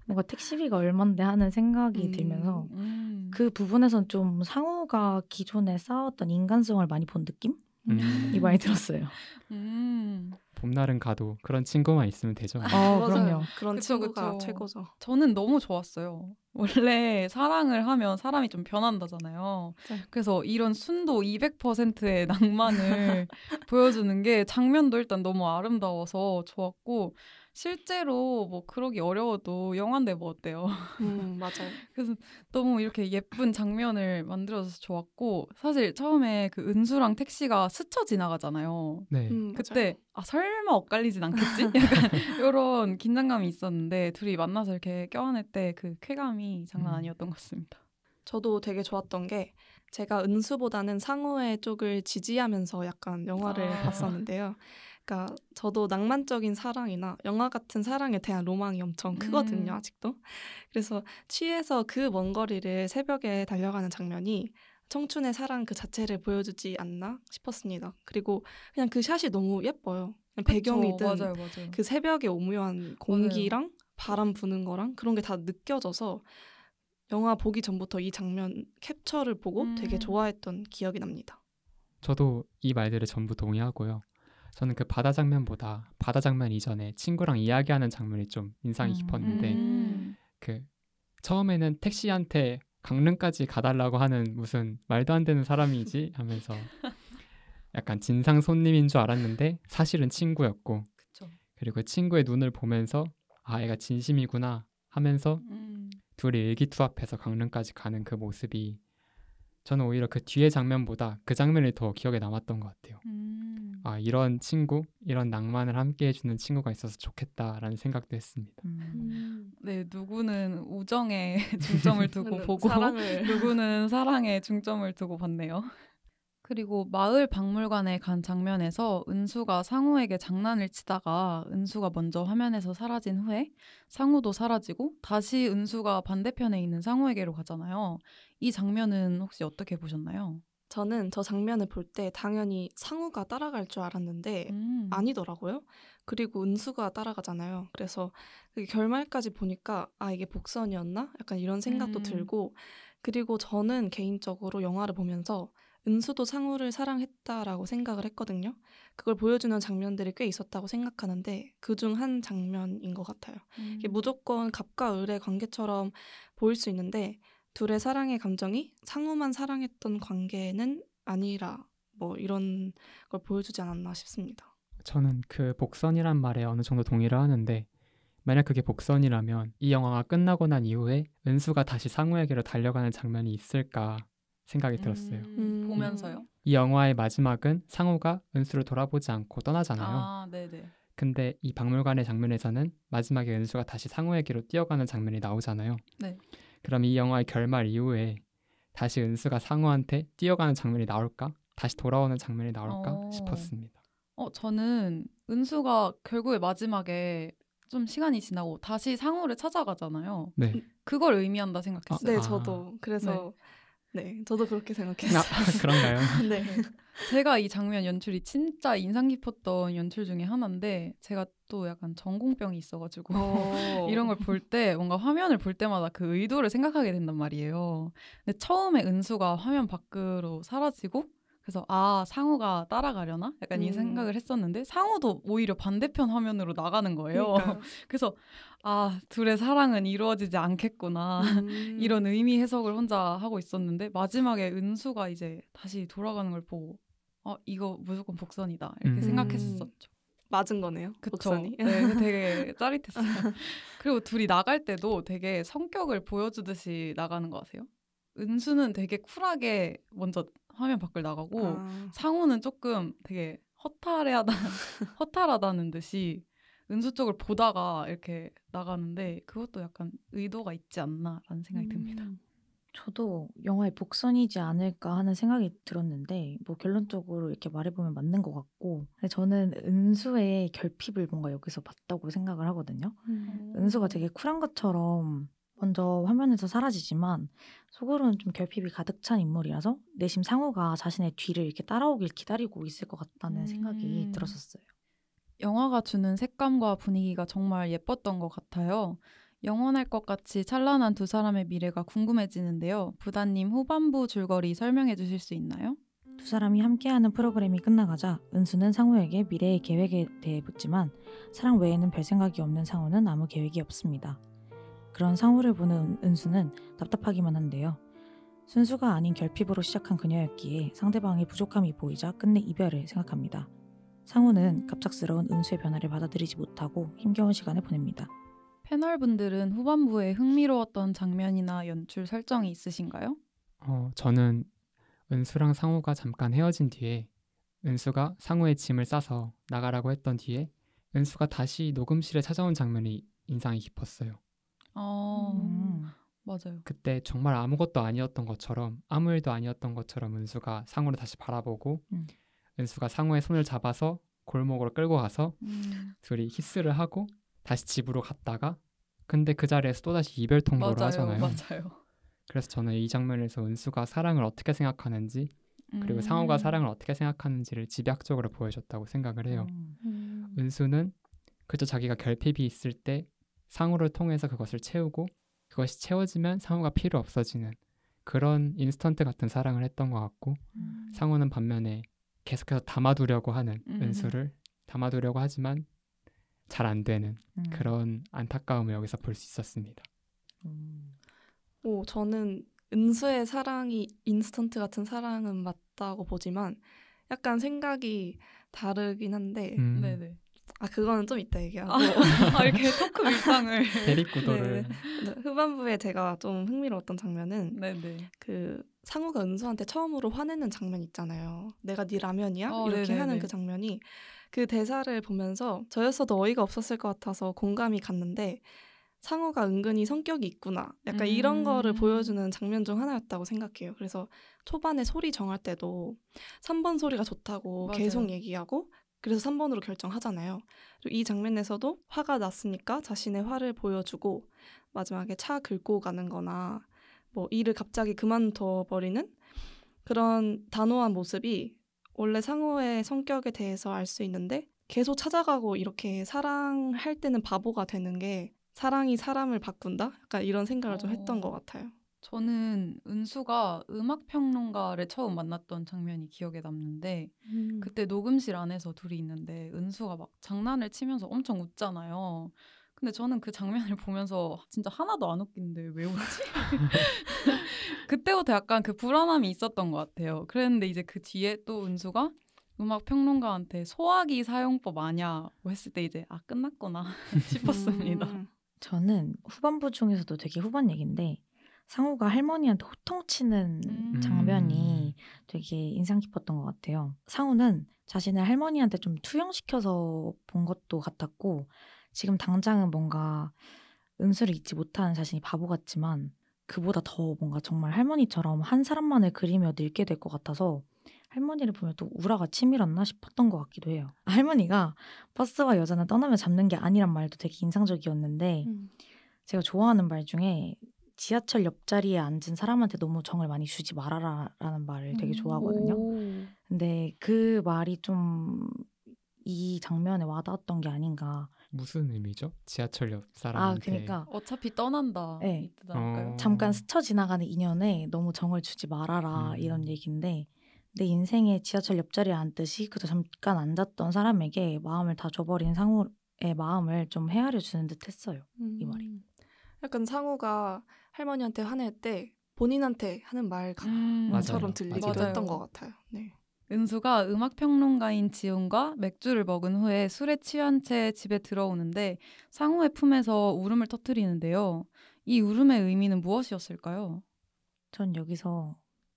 Speaker 2: 뭔가 택시비가 얼만데 하는 생각이 들면서
Speaker 1: 음.
Speaker 2: 그 부분에선 좀 상우가 기존에 쌓았던 인간성을 많이 본 느낌이 많이 들었어요.
Speaker 3: 봄날은 가도 그런 친구만 있으면 되죠.
Speaker 2: 그럼요.
Speaker 4: 그런
Speaker 1: 그쵸,
Speaker 4: 친구가
Speaker 1: 그쵸.
Speaker 4: 최고죠.
Speaker 1: 저는 너무 좋았어요. 원래 사랑을 하면 사람이 좀 변한다잖아요.
Speaker 4: 네.
Speaker 1: 그래서 이런 순도 200%의 낭만을 보여주는 게 장면도 일단 너무 아름다워서 좋았고 실제로 뭐 그러기 어려워도 영화인데 뭐 어때요?
Speaker 4: 맞아요.
Speaker 1: 그래서 너무 이렇게 예쁜 장면을 만들어줘서 좋았고 사실 처음에 그 은수랑 택시가 스쳐 지나가잖아요.
Speaker 3: 네.
Speaker 1: 그때 설마 엇갈리진 않겠지? 약간 이런 긴장감이 있었는데 둘이 만나서 이렇게 껴안을 때 그 쾌감이 장난 아니었던 것 같습니다.
Speaker 4: 저도 되게 좋았던 게 제가 은수보다는 상우의 쪽을 지지하면서 약간 영화를 봤었는데요. 그러니까 저도 낭만적인 사랑이나 영화 같은 사랑에 대한 로망이 엄청 크거든요, 아직도. 그래서 취해서 그 먼 거리를 새벽에 달려가는 장면이 청춘의 사랑 그 자체를 보여주지 않나 싶었습니다. 그리고 그냥 그 샷이 너무 예뻐요. 그냥 배경이든
Speaker 1: 맞아요.
Speaker 4: 그 새벽에 오묘한 공기랑 바람 부는 거랑 그런 게 다 느껴져서 영화 보기 전부터 이 장면 캡처를 보고 되게 좋아했던 기억이 납니다.
Speaker 3: 저도 이 말들을 전부 동의하고요. 저는 그 바다 장면보다 바다 장면 이전에 친구랑 이야기하는 장면이 좀 인상이 깊었는데 그 처음에는 택시한테 강릉까지 가달라고 하는 무슨 말도 안 되는 사람이지 하면서 약간 진상 손님인 줄 알았는데 사실은 친구였고
Speaker 1: 그쵸.
Speaker 3: 그리고 친구의 눈을 보면서 얘가 진심이구나 하면서 둘이 일기투합해서 강릉까지 가는 그 모습이 저는 오히려 그 뒤의 장면보다 그 장면이 더 기억에 남았던 것 같아요. 이런 친구, 이런 낭만을 함께 해주는 친구가 있어서 좋겠다라는 생각도 했습니다.
Speaker 1: 네, 누구는 우정에 중점을 두고 보고 누구는 사랑에 중점을 두고 봤네요. 그리고 마을 박물관에 간 장면에서 은수가 상우에게 장난을 치다가 은수가 먼저 화면에서 사라진 후에 상우도 사라지고 다시 은수가 반대편에 있는 상우에게로 가잖아요. 이 장면은 혹시 어떻게 보셨나요?
Speaker 4: 저는 저 장면을 볼 때 당연히 상우가 따라갈 줄 알았는데 아니더라고요. 그리고 은수가 따라가잖아요. 그래서 그 결말까지 보니까 이게 복선이었나? 약간 이런 생각도 들고 그리고 저는 개인적으로 영화를 보면서 은수도 상우를 사랑했다라고 생각을 했거든요. 그걸 보여주는 장면들이 꽤 있었다고 생각하는데 그중 한 장면인 것 같아요. 이게 무조건 갑과 을의 관계처럼 보일 수 있는데 둘의 사랑의 감정이 상우만 사랑했던 관계는 아니라 뭐 이런 걸 보여주지 않았나 싶습니다.
Speaker 3: 저는 그 복선이란 말에 어느 정도 동의를 하는데 만약 그게 복선이라면 이 영화가 끝나고 난 이후에 은수가 다시 상우에게로 달려가는 장면이 있을까 생각이 들었어요.
Speaker 1: 보면서요?
Speaker 3: 이 영화의 마지막은 상우가 은수를 돌아보지 않고 떠나잖아요.
Speaker 1: 네네.
Speaker 3: 근데 이 박물관의 장면에서는 마지막에 은수가 다시 상우에게로 뛰어가는 장면이 나오잖아요.
Speaker 1: 네.
Speaker 3: 그럼 이 영화의 결말 이후에 다시 은수가 상우한테 뛰어가는 장면이 나올까? 다시 돌아오는 장면이 나올까 싶었습니다.
Speaker 1: 저는 은수가 결국에 마지막에 좀 시간이 지나고 다시 상우를 찾아가잖아요.
Speaker 3: 네.
Speaker 1: 그걸 의미한다 생각했어요.
Speaker 4: 네,
Speaker 3: 아.
Speaker 4: 저도 그래서 네, 저도 그렇게 생각했어요.
Speaker 3: 그런가요?
Speaker 4: 네.
Speaker 1: 제가 이 장면 연출이 진짜 인상 깊었던 연출 중에 하나인데 제가 또 약간 전공병이 있어가지고 이런 걸 볼 때 뭔가 화면을 볼 때마다 그 의도를 생각하게 된단 말이에요. 근데 처음에 은수가 화면 밖으로 사라지고 그래서 아 상우가 따라가려나? 약간 이 생각을 했었는데 상우도 오히려 반대편 화면으로 나가는 거예요.
Speaker 4: 그러니까요.
Speaker 1: 그래서 아 둘의 사랑은 이루어지지 않겠구나 이런 의미 해석을 혼자 하고 있었는데 마지막에 은수가 이제 다시 돌아가는 걸 보고 이거 무조건 복선이다 이렇게 생각했었죠.
Speaker 4: 맞은 거네요.
Speaker 1: 그쵸.
Speaker 4: 복선이.
Speaker 1: 네, 되게 짜릿했어요. 그리고 둘이 나갈 때도 되게 성격을 보여주듯이 나가는 거 아세요? 은수는 되게 쿨하게 먼저 화면 밖을 나가고 상우는 조금 되게 허탈하다는 듯이 은수 쪽을 보다가 이렇게 나가는데 그것도 약간 의도가 있지 않나라는 생각이 듭니다.
Speaker 2: 저도 영화의 복선이지 않을까 하는 생각이 들었는데 뭐 결론적으로 이렇게 말해보면 맞는 것 같고 근데 저는 은수의 결핍을 뭔가 여기서 봤다고 생각을 하거든요. 은수가 되게 쿨한 것처럼 먼저 화면에서 사라지지만 속으로는 좀 결핍이 가득 찬 인물이라서 내심 상우가 자신의 뒤를 이렇게 따라오길 기다리고 있을 것 같다는 생각이 들었었어요.
Speaker 1: 영화가 주는 색감과 분위기가 정말 예뻤던 것 같아요. 영원할 것 같이 찬란한 두 사람의 미래가 궁금해지는데요. 부다님 후반부 줄거리 설명해 주실 수 있나요?
Speaker 2: 두 사람이 함께하는 프로그램이 끝나가자 은수는 상우에게 미래의 계획에 대해 묻지만 사랑 외에는 별 생각이 없는 상우는 아무 계획이 없습니다. 그런 상우를 보는 은수는 답답하기만 한데요. 순수가 아닌 결핍으로 시작한 그녀였기에 상대방의 부족함이 보이자 끝내 이별을 생각합니다. 상우는 갑작스러운 은수의 변화를 받아들이지 못하고 힘겨운 시간을 보냅니다.
Speaker 1: 패널분들은 후반부에 흥미로웠던 장면이나 연출 설정이 있으신가요?
Speaker 3: 저는 은수랑 상우가 잠깐 헤어진 뒤에 은수가 상우의 짐을 싸서 나가라고 했던 뒤에 은수가 다시 녹음실에 찾아온 장면이 인상이 깊었어요.
Speaker 1: 맞아요.
Speaker 3: 그때 정말 아무것도 아니었던 것처럼 아무 일도 아니었던 것처럼 은수가 상우를 다시 바라보고 은수가 상우의 손을 잡아서 골목으로 끌고 가서 둘이 키스를 하고 다시 집으로 갔다가 근데 그 자리에서 또다시 이별 통보를 하잖아요.
Speaker 1: 맞아요.
Speaker 3: 그래서 저는 이 장면에서 은수가 사랑을 어떻게 생각하는지 그리고 상우가 사랑을 어떻게 생각하는지를 집약적으로 보여줬다고 생각을 해요. 은수는 그저 자기가 결핍이 있을 때 상우를 통해서 그것을 채우고 그것이 채워지면 상우가 필요 없어지는 그런 인스턴트 같은 사랑을 했던 것 같고 상우는 반면에 계속해서 담아두려고 하는 은수를 담아두려고 하지만 잘 안 되는 그런 안타까움을 여기서 볼 수 있었습니다.
Speaker 4: 저는 은수의 사랑이 인스턴트 같은 사랑은 맞다고 보지만 약간 생각이 다르긴 한데
Speaker 1: 네네.
Speaker 4: 그거는 좀 이따 얘기하고
Speaker 1: 이렇게 토크 밀당을
Speaker 3: 대립구도를
Speaker 4: 후반부에 제가 좀 흥미로웠던 장면은
Speaker 1: 네네.
Speaker 4: 그 상우가 은수한테 처음으로 화내는 장면 있잖아요. 내가 네 라면이야? 이렇게
Speaker 1: 네네네.
Speaker 4: 하는 그 장면이 그 대사를 보면서 저였어도 어이가 없었을 것 같아서 공감이 갔는데 상우가 은근히 성격이 있구나. 약간 이런 거를 보여주는 장면 중 하나였다고 생각해요. 그래서 초반에 소리 정할 때도 3번 소리가 좋다고
Speaker 1: 맞아요.
Speaker 4: 계속 얘기하고 그래서 3번으로 결정하잖아요. 그리고 이 장면에서도 화가 났으니까 자신의 화를 보여주고 마지막에 차 긁고 가는 거나 뭐 일을 갑자기 그만둬버리는 그런 단호한 모습이 원래 상우의 성격에 대해서 알 수 있는데 계속 찾아가고 이렇게 사랑할 때는 바보가 되는 게 사랑이 사람을 바꾼다? 약간 이런 생각을 좀 했던 것 같아요.
Speaker 1: 저는 은수가 음악평론가를 처음 만났던 장면이 기억에 남는데 그때 녹음실 안에서 둘이 있는데 은수가 막 장난을 치면서 엄청 웃잖아요. 근데 저는 그 장면을 보면서 진짜 하나도 안 웃긴데 왜 웃지? 그때부터 약간 그 불안함이 있었던 것 같아요. 그랬는데 이제 그 뒤에 또 은수가 음악평론가한테 소화기 사용법 아냐고 했을 때 이제 끝났구나 싶었습니다.
Speaker 2: 저는 후반부 중에서도 되게 후반 얘기인데 상우가 할머니한테 호통치는 장면이 되게 인상 깊었던 것 같아요. 상우는 자신을 할머니한테 좀 투영시켜서 본 것도 같았고 지금 당장은 뭔가 은수를 잊지 못하는 자신이 바보 같지만 그보다 더 뭔가 정말 할머니처럼 한 사람만을 그리며 늙게 될 것 같아서 할머니를 보면 또 우라가 치밀었나 싶었던 것 같기도 해요. 할머니가 버스와 여자는 떠나면 잡는 게 아니란 말도 되게 인상적이었는데 제가 좋아하는 말 중에 지하철 옆자리에 앉은 사람한테 너무 정을 많이 주지 말아라라는 말을 되게 좋아하거든요. 근데 그 말이 좀 이 장면에 와닿았던 게 아닌가.
Speaker 3: 무슨 의미죠? 지하철 옆 사람한테.
Speaker 2: 그러니까
Speaker 1: 어차피 떠난다.
Speaker 2: 네.
Speaker 1: 이 뜻 아닐까요?
Speaker 2: 잠깐 스쳐 지나가는 인연에 너무 정을 주지 말아라 이런 얘기인데 내 인생의 지하철 옆자리에 앉듯이 그저 잠깐 앉았던 사람에게 마음을 다 줘버린 상우의 마음을 좀 헤아려 주는 듯 했어요. 이 말이.
Speaker 4: 약간 상우가 할머니한테 화낼 때 본인한테 하는 말처럼
Speaker 3: 맞아요.
Speaker 4: 들리기도
Speaker 1: 맞아요.
Speaker 4: 했던 것 같아요. 네.
Speaker 1: 은수가 음악평론가인 지훈과 맥주를 먹은 후에 술에 취한 채 집에 들어오는데 상우의 품에서 울음을 터뜨리는데요. 이 울음의 의미는 무엇이었을까요?
Speaker 2: 전 여기서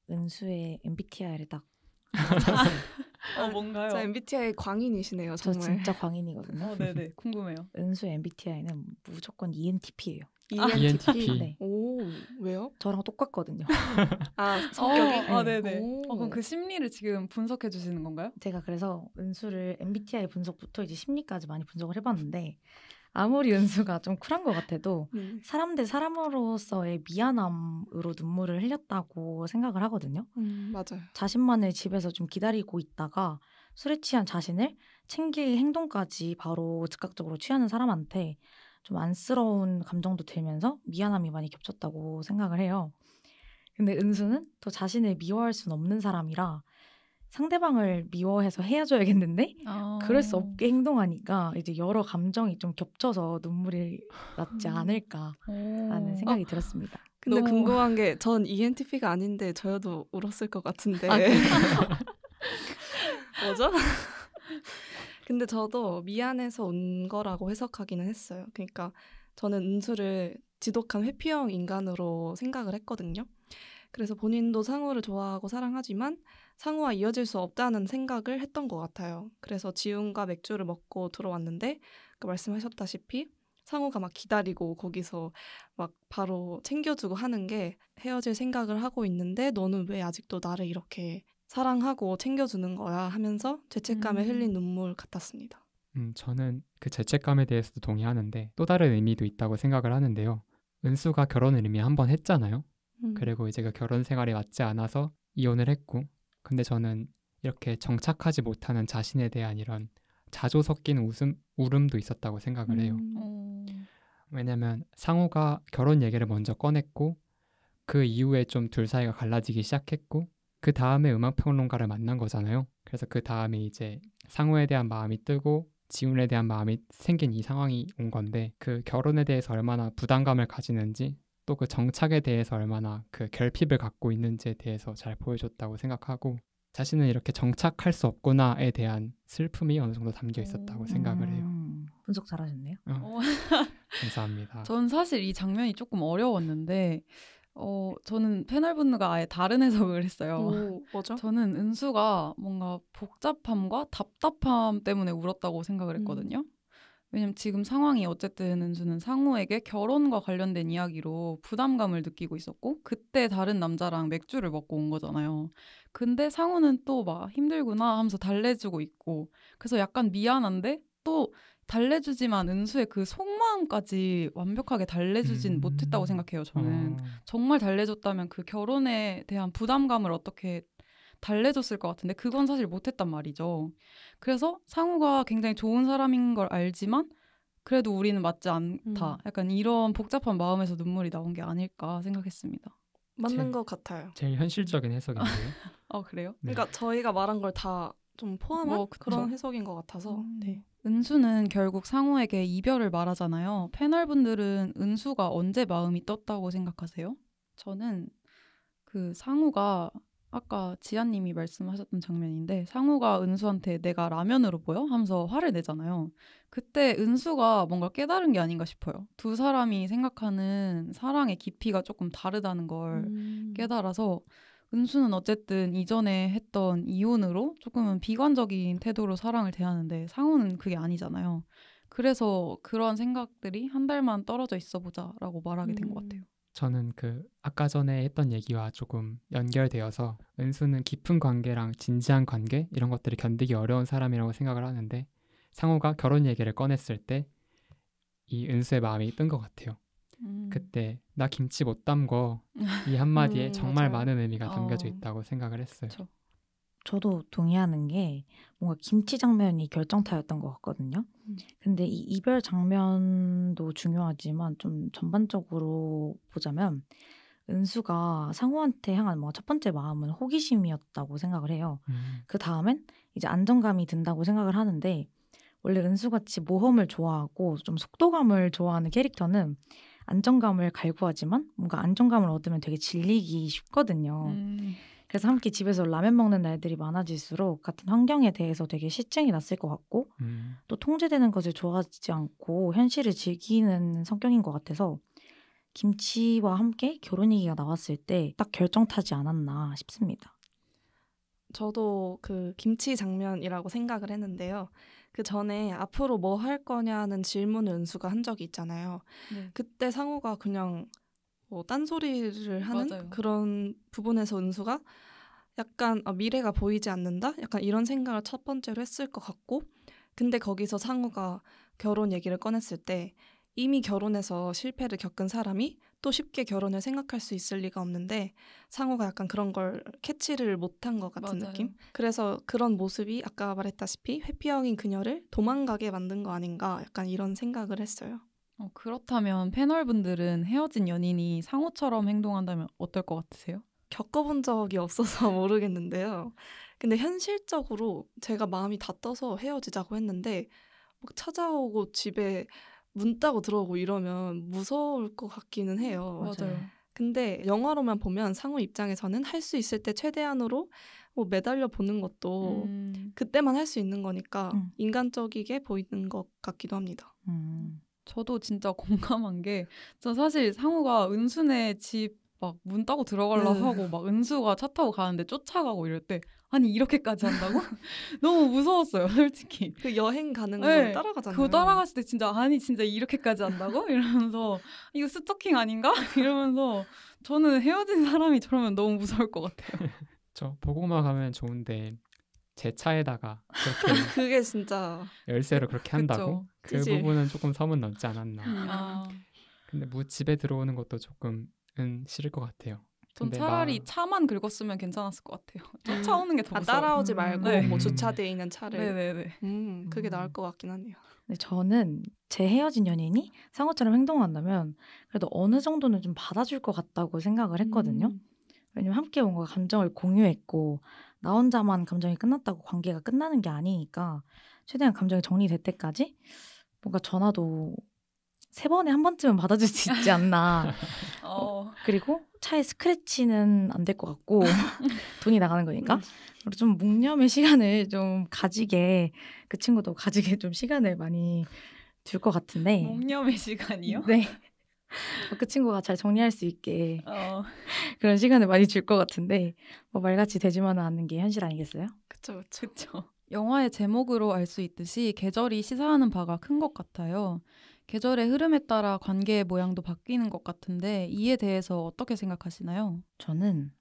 Speaker 2: 은수의 MBTI를 딱
Speaker 1: 뭔가요?
Speaker 4: 저 MBTI 광인이시네요.
Speaker 2: 저
Speaker 4: 정말.
Speaker 2: 진짜 광인이거든요.
Speaker 1: 네네, 궁금해요.
Speaker 2: 은수의 MBTI는 무조건 ENTP예요.
Speaker 3: ENTP.
Speaker 2: 네.
Speaker 4: 오, 왜요?
Speaker 2: 저랑 똑같거든요.
Speaker 4: 성격이?
Speaker 1: 네네.
Speaker 4: 오.
Speaker 1: 그럼 그 심리를 지금 분석해 주시는 건가요?
Speaker 2: 제가 그래서 은수를 MBTI 분석부터 이제 심리까지 많이 분석을 해봤는데 아무리 은수가 좀 쿨한 것 같아도 사람 대 사람으로서의 미안함으로 눈물을 흘렸다고 생각을 하거든요.
Speaker 4: 맞아요.
Speaker 2: 자신만을 집에서 좀 기다리고 있다가 술에 취한 자신을 챙길 행동까지 바로 즉각적으로 취하는 사람한테 좀 안쓰러운 감정도 들면서 미안함이 많이 겹쳤다고 생각을 해요. 근데 은수는 또 자신을 미워할 수는 없는 사람이라 상대방을 미워해서 헤어져야겠는데 그럴 수 없게 행동하니까 이제 여러 감정이 좀 겹쳐서 눈물이 났지 않을까라는 생각이 들었습니다.
Speaker 4: 근데
Speaker 1: 너무-
Speaker 4: 궁금한 게 전 ENTP가 아닌데 저여도 울었을 것 같은데. 뭐죠? 근데 저도 미안해서 운 거라고 해석하기는 했어요. 그러니까 저는 은수를 지독한 회피형 인간으로 생각을 했거든요. 그래서 본인도 상우를 좋아하고 사랑하지만 상우와 이어질 수 없다는 생각을 했던 것 같아요. 그래서 지훈과 맥주를 먹고 들어왔는데 말씀하셨다시피 상우가 막 기다리고 거기서 막 바로 챙겨주고 하는 게 헤어질 생각을 하고 있는데 너는 왜 아직도 나를 이렇게 사랑하고 챙겨주는 거야 하면서 죄책감에 흘린 눈물 같았습니다.
Speaker 3: 저는 그 죄책감에 대해서도 동의하는데 또 다른 의미도 있다고 생각을 하는데요. 은수가 결혼을 이미 한 번 했잖아요. 그리고 이제 그 결혼 생활에 맞지 않아서 이혼을 했고 근데 저는 이렇게 정착하지 못하는 자신에 대한 이런 자조 섞인 울음도 있었다고 생각을 해요. 왜냐면 상우가 결혼 얘기를 먼저 꺼냈고 그 이후에 좀 둘 사이가 갈라지기 시작했고 그 다음에 음악평론가를 만난 거잖아요. 그래서 그 다음에 이제 상우에 대한 마음이 뜨고 지훈에 대한 마음이 생긴 이 상황이 온 건데 그 결혼에 대해서 얼마나 부담감을 가지는지 또 그 정착에 대해서 얼마나 그 결핍을 갖고 있는지에 대해서 잘 보여줬다고 생각하고 자신은 이렇게 정착할 수 없구나에 대한 슬픔이 어느 정도 담겨 있었다고 생각을 해요.
Speaker 2: 분석 잘하셨네요.
Speaker 3: 감사합니다.
Speaker 1: 전 사실 이 장면이 조금 어려웠는데 저는 패널분들과 아예 다른 해석을 했어요.
Speaker 4: 오, 뭐죠?
Speaker 1: 저는 은수가 뭔가 복잡함과 답답함 때문에 울었다고 생각을 했거든요. 왜냐면 지금 상황이 어쨌든 은수는 상우에게 결혼과 관련된 이야기로 부담감을 느끼고 있었고 그때 다른 남자랑 맥주를 먹고 온 거잖아요. 근데 상우는 또 막 힘들구나 하면서 달래주고 있고 그래서 약간 미안한데 또 달래주지만 은수의 그 속마음까지 완벽하게 달래주진 못했다고 생각해요. 저는 정말 달래줬다면 그 결혼에 대한 부담감을 어떻게 달래줬을 것 같은데 그건 사실 못했단 말이죠. 그래서 상우가 굉장히 좋은 사람인 걸 알지만 그래도 우리는 맞지 않다. 약간 이런 복잡한 마음에서 눈물이 나온 게 아닐까 생각했습니다.
Speaker 4: 맞는 것 같아요.
Speaker 3: 제일 현실적인 해석인데요.
Speaker 1: 그래요?
Speaker 3: 네.
Speaker 4: 그러니까 저희가 말한 걸 다 좀 포함한
Speaker 1: 그쵸.
Speaker 4: 그런 해석인 것 같아서. 네.
Speaker 1: 은수는 결국 상우에게 이별을 말하잖아요. 패널분들은 은수가 언제 마음이 떴다고 생각하세요? 저는 그 상우가 아까 지아님이 말씀하셨던 장면인데 상우가 은수한테 내가 라면으로 보여? 하면서 화를 내잖아요. 그때 은수가 뭔가 깨달은 게 아닌가 싶어요. 두 사람이 생각하는 사랑의 깊이가 조금 다르다는 걸 깨달아서 은수는 어쨌든 이전에 했던 이혼으로 조금은 비관적인 태도로 사랑을 대하는데 상우는 그게 아니잖아요. 그래서 그런 생각들이 한 달만 떨어져 있어 보자라고 말하게 된 것 같아요.
Speaker 3: 저는 그 아까 전에 했던 얘기와 조금 연결되어서 은수는 깊은 관계랑 진지한 관계 이런 것들을 견디기 어려운 사람이라고 생각을 하는데 상우가 결혼 얘기를 꺼냈을 때 이 은수의 마음이 뜬 것 같아요. 그때 나 김치 못 담궈 이 한마디에 정말
Speaker 4: 맞아요.
Speaker 3: 많은 의미가 담겨져
Speaker 1: 어.
Speaker 3: 있다고 생각을 했어요.
Speaker 1: 그쵸.
Speaker 2: 저도 동의하는 게 뭔가 김치 장면이 결정타였던 것 같거든요. 근데 이 이별 장면도 중요하지만 좀 전반적으로 보자면 은수가 상우한테 향한 뭐 첫 번째 마음은 호기심이었다고 생각을 해요. 그 다음엔 이제 안정감이 든다고 생각을 하는데 원래 은수같이 모험을 좋아하고 좀 속도감을 좋아하는 캐릭터는 안정감을 갈구하지만 뭔가 안정감을 얻으면 되게 질리기 쉽거든요. 그래서 함께 집에서 라면 먹는 날들이 많아질수록 같은 환경에 대해서 되게 실증이 났을 것 같고 또 통제되는 것을 좋아하지 않고 현실을 즐기는 성격인 것 같아서 김치와 함께 결혼 얘기가 나왔을 때 딱 결정타지 않았나 싶습니다.
Speaker 4: 저도 그 김치 장면이라고 생각을 했는데요. 그 전에 앞으로 뭐 할 거냐는 질문을 은수가 한 적이 있잖아요.
Speaker 1: 네.
Speaker 4: 그때 상우가 그냥 뭐 딴소리를 하는
Speaker 1: 맞아요.
Speaker 4: 그런 부분에서 은수가 약간 미래가 보이지 않는다? 약간 이런 생각을 첫 번째로 했을 것 같고 근데 거기서 상우가 결혼 얘기를 꺼냈을 때 이미 결혼해서 실패를 겪은 사람이 또 쉽게 결혼을 생각할 수 있을 리가 없는데 상우가 약간 그런 걸 캐치를 못한 것 같은
Speaker 1: 맞아요.
Speaker 4: 느낌? 그래서 그런 모습이 아까 말했다시피 회피형인 그녀를 도망가게 만든 거 아닌가 약간 이런 생각을 했어요.
Speaker 1: 그렇다면 패널분들은 헤어진 연인이 상우처럼 행동한다면 어떨 것 같으세요?
Speaker 4: 겪어본 적이 없어서 모르겠는데요. 근데 현실적으로 제가 마음이 다 떠서 헤어지자고 했는데 막 찾아오고 집에 문 따고 들어오고 이러면 무서울 것 같기는 해요.
Speaker 1: 맞아요.
Speaker 4: 근데 영화로만 보면 상우 입장에서는 할 수 있을 때 최대한으로 뭐 매달려 보는 것도 그때만 할 수 있는 거니까 인간적이게 보이는 것 같기도 합니다.
Speaker 1: 저도 진짜 공감한 게 저 사실 상우가 은수네 집 막 문 따고 들어가려
Speaker 4: 네.
Speaker 1: 하고 막 은수가 차 타고 가는데 쫓아가고 이럴 때 아니 이렇게까지 한다고? 너무 무서웠어요 솔직히.
Speaker 4: 그 여행 가는 거
Speaker 1: 네,
Speaker 4: 따라가잖아요.
Speaker 1: 그거 따라갔을 때 진짜 아니 진짜 이렇게까지 한다고? 이러면서 이거 스토킹 아닌가? 이러면서 저는 헤어진 사람이 저러면 너무 무서울 것 같아요.
Speaker 3: 저 보고만 가면 좋은데 제 차에다가 그렇게
Speaker 4: 그게 진짜
Speaker 3: 열쇠로 그렇게 한다고? 그
Speaker 4: 찌질.
Speaker 3: 부분은 조금 선은 넘지 않았나.
Speaker 1: 아,
Speaker 3: 근데 뭐 집에 들어오는 것도 조금은 싫을 것 같아요.
Speaker 1: 전
Speaker 3: 근데
Speaker 1: 차라리 차만 긁었으면 괜찮았을 것 같아요. 쫓아오는 게 더 무서워요.
Speaker 4: 따라오지 말고
Speaker 1: 네.
Speaker 4: 뭐 주차되어 있는 차를
Speaker 1: 네네네.
Speaker 4: 그게 나을 것 같긴 하네요.
Speaker 2: 근데 저는 제 헤어진 연인이 상우처럼 행동한다면 그래도 어느 정도는 좀 받아줄 것 같다고 생각을 했거든요. 왜냐면 함께 뭔가 감정을 공유했고 나 혼자만 감정이 끝났다고 관계가 끝나는 게 아니니까 최대한 감정이 정리될 때까지 뭔가 전화도 3번에 한 번쯤은 받아줄 수 있지 않나. 그리고 차에 스크래치는 안 될 것 같고 돈이 나가는 거니까. 그리고 좀 묵념의 시간을 좀 가지게 그 친구도 가지게 좀 시간을 많이 줄 것 같은데.
Speaker 1: 묵념의 시간이요?
Speaker 2: 네. 그 친구가 잘 정리할 수 있게 그런 시간을 많이 줄 것 같은데 뭐 말같이 되지만은 않는 게 현실 아니겠어요?
Speaker 4: 그쵸.
Speaker 1: 영화의 제목으로 알 수 있듯이 계절이 시사하는 바가 큰 것 같아요. 계절의 흐름에 따라 관계의 모양도 바뀌는 것 같은데 이에 대해서 어떻게 생각하시나요?
Speaker 2: 저는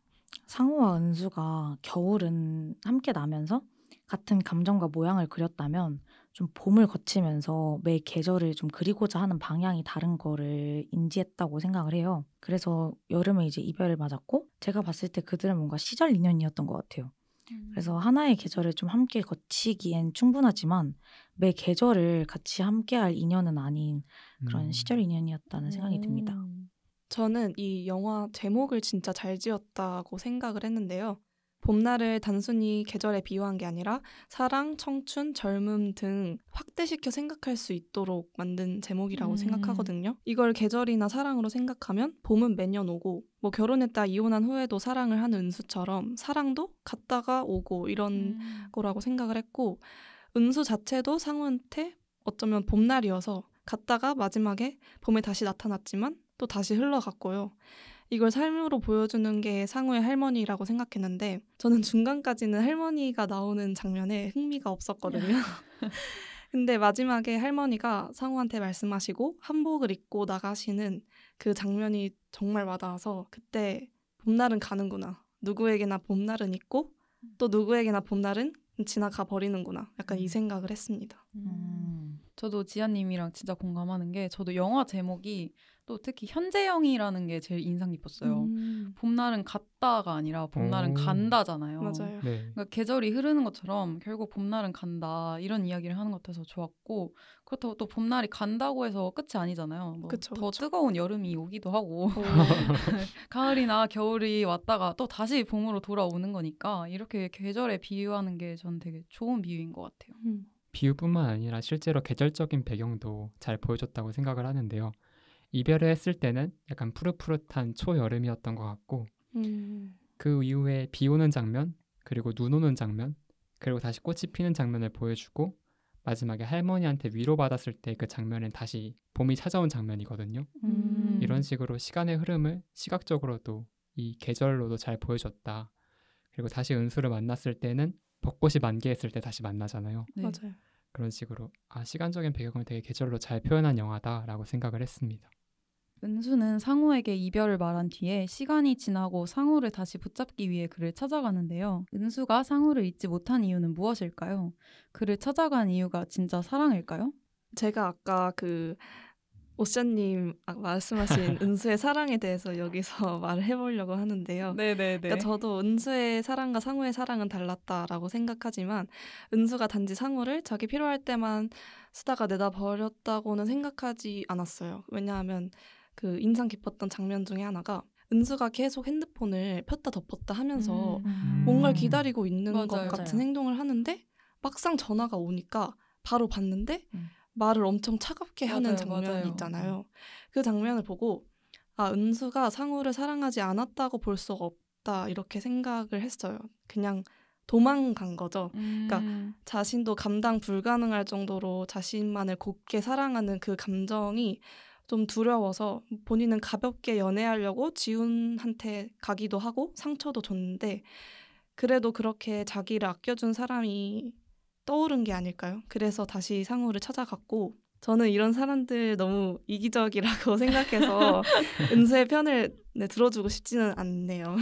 Speaker 2: 상우와 은수가 겨울은 함께 나면서 같은 감정과 모양을 그렸다면 좀 봄을 거치면서 매 계절을 좀 그리고자 하는 방향이 다른 거를 인지했다고 생각을 해요. 그래서 여름에 이제 이별을 맞았고 제가 봤을 때 그들은 뭔가 시절 인연이었던 것 같아요. 그래서 하나의 계절을 좀 함께 거치기엔 충분하지만 매 계절을 같이 함께할 인연은 아닌 그런 시절 인연이었다는 생각이 듭니다.
Speaker 4: 저는 이 영화 제목을 진짜 잘 지었다고 생각을 했는데요. 봄날을 단순히 계절에 비유한 게 아니라 사랑, 청춘, 젊음 등 확대시켜 생각할 수 있도록 만든 제목이라고 생각하거든요. 이걸 계절이나 사랑으로 생각하면 봄은 매년 오고 뭐 결혼했다 이혼한 후에도 사랑을 하는 은수처럼 사랑도 갔다가 오고 이런 거라고 생각을 했고 은수 자체도 상우한테 어쩌면 봄날이어서 갔다가 마지막에 봄에 다시 나타났지만 또 다시 흘러갔고요. 이걸 삶으로 보여주는 게 상우의 할머니라고 생각했는데 저는 중간까지는 할머니가 나오는 장면에 흥미가 없었거든요. 근데 마지막에 할머니가 상우한테 말씀하시고 한복을 입고 나가시는 그 장면이 정말 와닿아서 그때 봄날은 가는구나. 누구에게나 봄날은 있고 또 누구에게나 봄날은 지나가 버리는구나. 약간 이 생각을 했습니다.
Speaker 1: 저도 지아님이랑 진짜 공감하는 게 저도 영화 제목이 또 특히 현재형이라는 게 제일 인상 깊었어요. 봄날은 갔다가 아니라 봄날은
Speaker 3: 오.
Speaker 1: 간다잖아요.
Speaker 4: 맞아요.
Speaker 3: 네.
Speaker 1: 그러니까 계절이 흐르는 것처럼 결국 봄날은 간다 이런 이야기를 하는 것 같아서 좋았고 그렇다고 또 봄날이 간다고 해서 끝이 아니잖아요. 뭐
Speaker 4: 그쵸,
Speaker 1: 더
Speaker 4: 그쵸.
Speaker 1: 뜨거운 여름이 오기도 하고
Speaker 4: 오.
Speaker 1: 가을이나 겨울이 왔다가 또 다시 봄으로 돌아오는 거니까 이렇게 계절에 비유하는 게 전 되게 좋은 비유인 것 같아요.
Speaker 3: 비유뿐만 아니라 실제로 계절적인 배경도 잘 보여줬다고 생각을 하는데요. 이별을 했을 때는 약간 푸릇푸릇한 초여름이었던 것 같고 그 이후에 비 오는 장면, 그리고 눈 오는 장면, 그리고 다시 꽃이 피는 장면을 보여주고 마지막에 할머니한테 위로받았을 때 그 장면은 다시 봄이 찾아온 장면이거든요. 이런 식으로 시간의 흐름을 시각적으로도 이 계절로도 잘 보여줬다. 그리고 다시 은수를 만났을 때는 벚꽃이 만개했을 때 다시 만나잖아요.
Speaker 1: 네.
Speaker 4: 맞아요.
Speaker 3: 그런 식으로 시간적인 배경을 되게 계절로 잘 표현한 영화다라고 생각을 했습니다.
Speaker 1: 은수는 상우에게 이별을 말한 뒤에 시간이 지나고 상우를 다시 붙잡기 위해 그를 찾아가는데요. 은수가 상우를 잊지 못한 이유는 무엇일까요? 그를 찾아간 이유가 진짜 사랑일까요?
Speaker 4: 제가 아까 그 오션님 말씀하신 은수의 사랑에 대해서 여기서 말을 해보려고 하는데요.
Speaker 1: 네네네.
Speaker 4: 그러니까 저도 은수의 사랑과 상우의 사랑은 달랐다라고 생각하지만 은수가 단지 상우를 자기 필요할 때만 쓰다가 내다 버렸다고는 생각하지 않았어요. 왜냐하면 그 인상 깊었던 장면 중에 하나가 은수가 계속 핸드폰을 폈다 덮었다 하면서 뭔가를 기다리고 있는 것
Speaker 1: 맞아요.
Speaker 4: 같은
Speaker 2: 맞아요.
Speaker 4: 행동을 하는데 막상 전화가 오니까 바로 봤는데 말을 엄청 차갑게 하는
Speaker 1: 맞아요,
Speaker 4: 장면이
Speaker 1: 맞아요.
Speaker 4: 있잖아요. 그 장면을 보고 은수가 상우를 사랑하지 않았다고 볼 수가 없다 이렇게 생각을 했어요. 그냥 도망간 거죠. 자신도 감당 불가능할 정도로 자신만을 곱게 사랑하는 그 감정이 좀 두려워서 본인은 가볍게 연애하려고 지훈한테 가기도 하고 상처도 줬는데 그래도 그렇게 자기를 아껴준 사람이 떠오른 게 아닐까요? 그래서 다시 상우를 찾아갔고 저는 이런 사람들 너무 이기적이라고 생각해서 은수의 편을 들어주고 싶지는 않네요.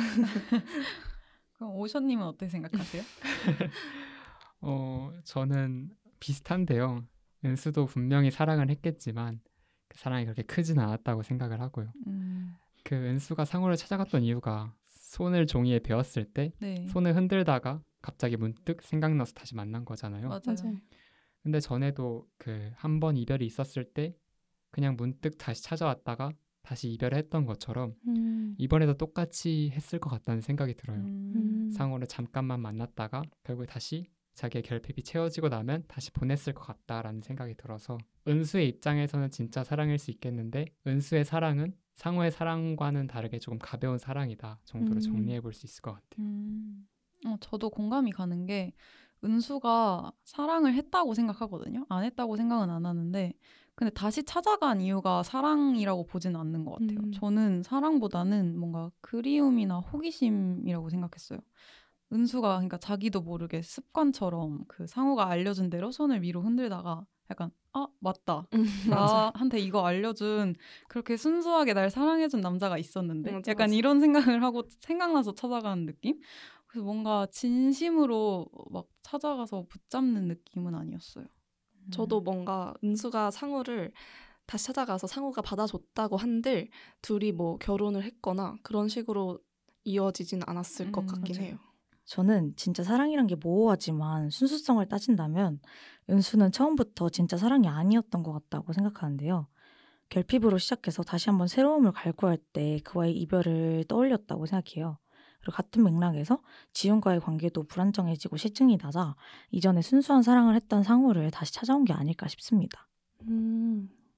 Speaker 1: 그럼 오션님은 어떻게 생각하세요?
Speaker 3: 저는 비슷한데요. 은수도 분명히 사랑을 했겠지만 그 사랑이 그렇게 크진 않았다고 생각을 하고요. 그 은수가 상우를 찾아갔던 이유가 손을 종이에 베었을 때
Speaker 1: 네.
Speaker 3: 손을 흔들다가 갑자기 문득 생각나서 다시 만난 거잖아요.
Speaker 1: 맞아요.
Speaker 3: 근데 전에도 그 한 번 이별이 있었을 때 그냥 문득 다시 찾아왔다가 다시 이별을 했던 것처럼 이번에도 똑같이 했을 것 같다는 생각이 들어요. 상우를 잠깐만 만났다가 결국 다시 자기의 결핍이 채워지고 나면 다시 보냈을 것 같다라는 생각이 들어서 은수의 입장에서는 진짜 사랑일 수 있겠는데 은수의 사랑은 상우의 사랑과는 다르게 조금 가벼운 사랑이다 정도로 정리해 볼 수 있을 것 같아요.
Speaker 1: 저도 공감이 가는 게 은수가 사랑을 했다고 생각하거든요. 안 했다고 생각은 안 하는데 근데 다시 찾아간 이유가 사랑이라고 보지는 않는 것 같아요. 저는 사랑보다는 뭔가 그리움이나 호기심이라고 생각했어요. 은수가 그러니까 자기도 모르게 습관처럼 그 상우가 알려준 대로 손을 위로 흔들다가 약간 맞다. 나한테 이거 알려준 그렇게 순수하게 날 사랑해준 남자가 있었는데
Speaker 4: 맞아,
Speaker 1: 약간
Speaker 4: 맞아.
Speaker 1: 이런 생각을 하고 생각나서 찾아가는 느낌? 그래서 뭔가 진심으로 막 찾아가서 붙잡는 느낌은 아니었어요.
Speaker 4: 저도 뭔가 은수가 상우를 다시 찾아가서 상우가 받아줬다고 한들 둘이 뭐 결혼을 했거나 그런 식으로 이어지진 않았을 것 같긴
Speaker 1: 맞아요.
Speaker 4: 해요.
Speaker 2: 저는 진짜 사랑이란 게 모호하지만 순수성을 따진다면 은수는 처음부터 진짜 사랑이 아니었던 것 같다고 생각하는데요. 결핍으로 시작해서 다시 한번 새로움을 갈구할 때 그와의 이별을 떠올렸다고 생각해요. 그리고 같은 맥락에서 지훈과의 관계도 불안정해지고 실증이 나자 이전에 순수한 사랑을 했던 상우를 다시 찾아온 게 아닐까 싶습니다.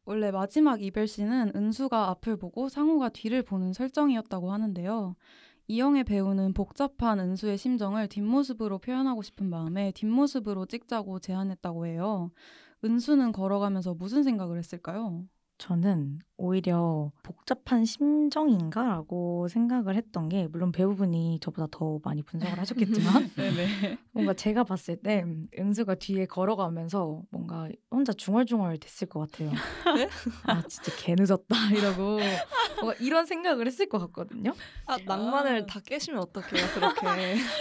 Speaker 1: 원래 마지막 이별씬은 은수가 앞을 보고 상우가 뒤를 보는 설정이었다고 하는데요. 이영애 배우는 복잡한 은수의 심정을 뒷모습으로 표현하고 싶은 마음에 뒷모습으로 찍자고 제안했다고 해요. 은수는 걸어가면서 무슨 생각을 했을까요?
Speaker 2: 저는 오히려 복잡한 심정인가라고 생각을 했던 게 물론 배우분이 저보다 더 많이 분석을 하셨겠지만
Speaker 1: 네네.
Speaker 2: 뭔가 제가 봤을 때 은수가 뒤에 걸어가면서 뭔가 혼자 중얼중얼 됐을 것 같아요.
Speaker 4: 네?
Speaker 2: 아 진짜 개 늦었다 이러고 뭔가 이런 생각을 했을 것 같거든요.
Speaker 4: 낭만을 다 깨시면 어떡해요, 그렇게.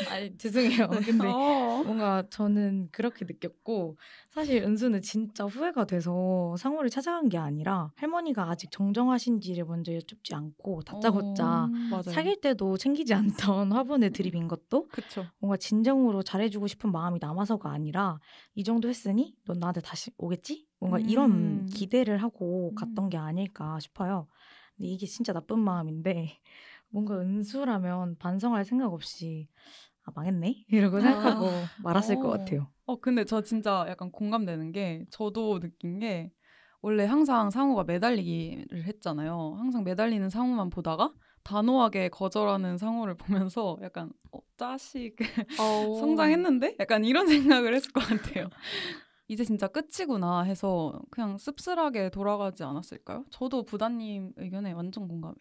Speaker 2: 아니 죄송해요. 근데
Speaker 1: 어.
Speaker 2: 뭔가 저는 그렇게 느꼈고 사실 은수는 진짜 후회가 돼서 상우를 찾아간 게 아니라 할머니가 아직 정정하신지를 먼저 여쭙지 않고 다짜고짜
Speaker 1: 맞아요.
Speaker 2: 사귈 때도 챙기지 않던 화분에 들이민 것도
Speaker 1: 그쵸.
Speaker 2: 뭔가 진정으로 잘해주고 싶은 마음이 남아서가 아니라 이 정도 했으니 넌 나한테 다시 오겠지? 뭔가 이런 기대를 하고 갔던 게 아닐까 싶어요. 근데 이게 진짜 나쁜 마음인데 뭔가 은수라면 반성할 생각 없이 아 망했네? 이러고 생각하고 말았을 것 같아요.
Speaker 1: 근데 저 진짜 약간 공감되는 게 저도 느낀 게 원래 항상 상우가 매달리기를 했잖아요. 항상 매달리는 상우만 보다가 단호하게 거절하는 상우를 보면서 약간 자식 성장했는데? 약간 이런 생각을 했을 것 같아요. 이제 진짜 끝이구나 해서 그냥 씁쓸하게 돌아가지 않았을까요? 저도 부다님 의견에 완전 공감해요.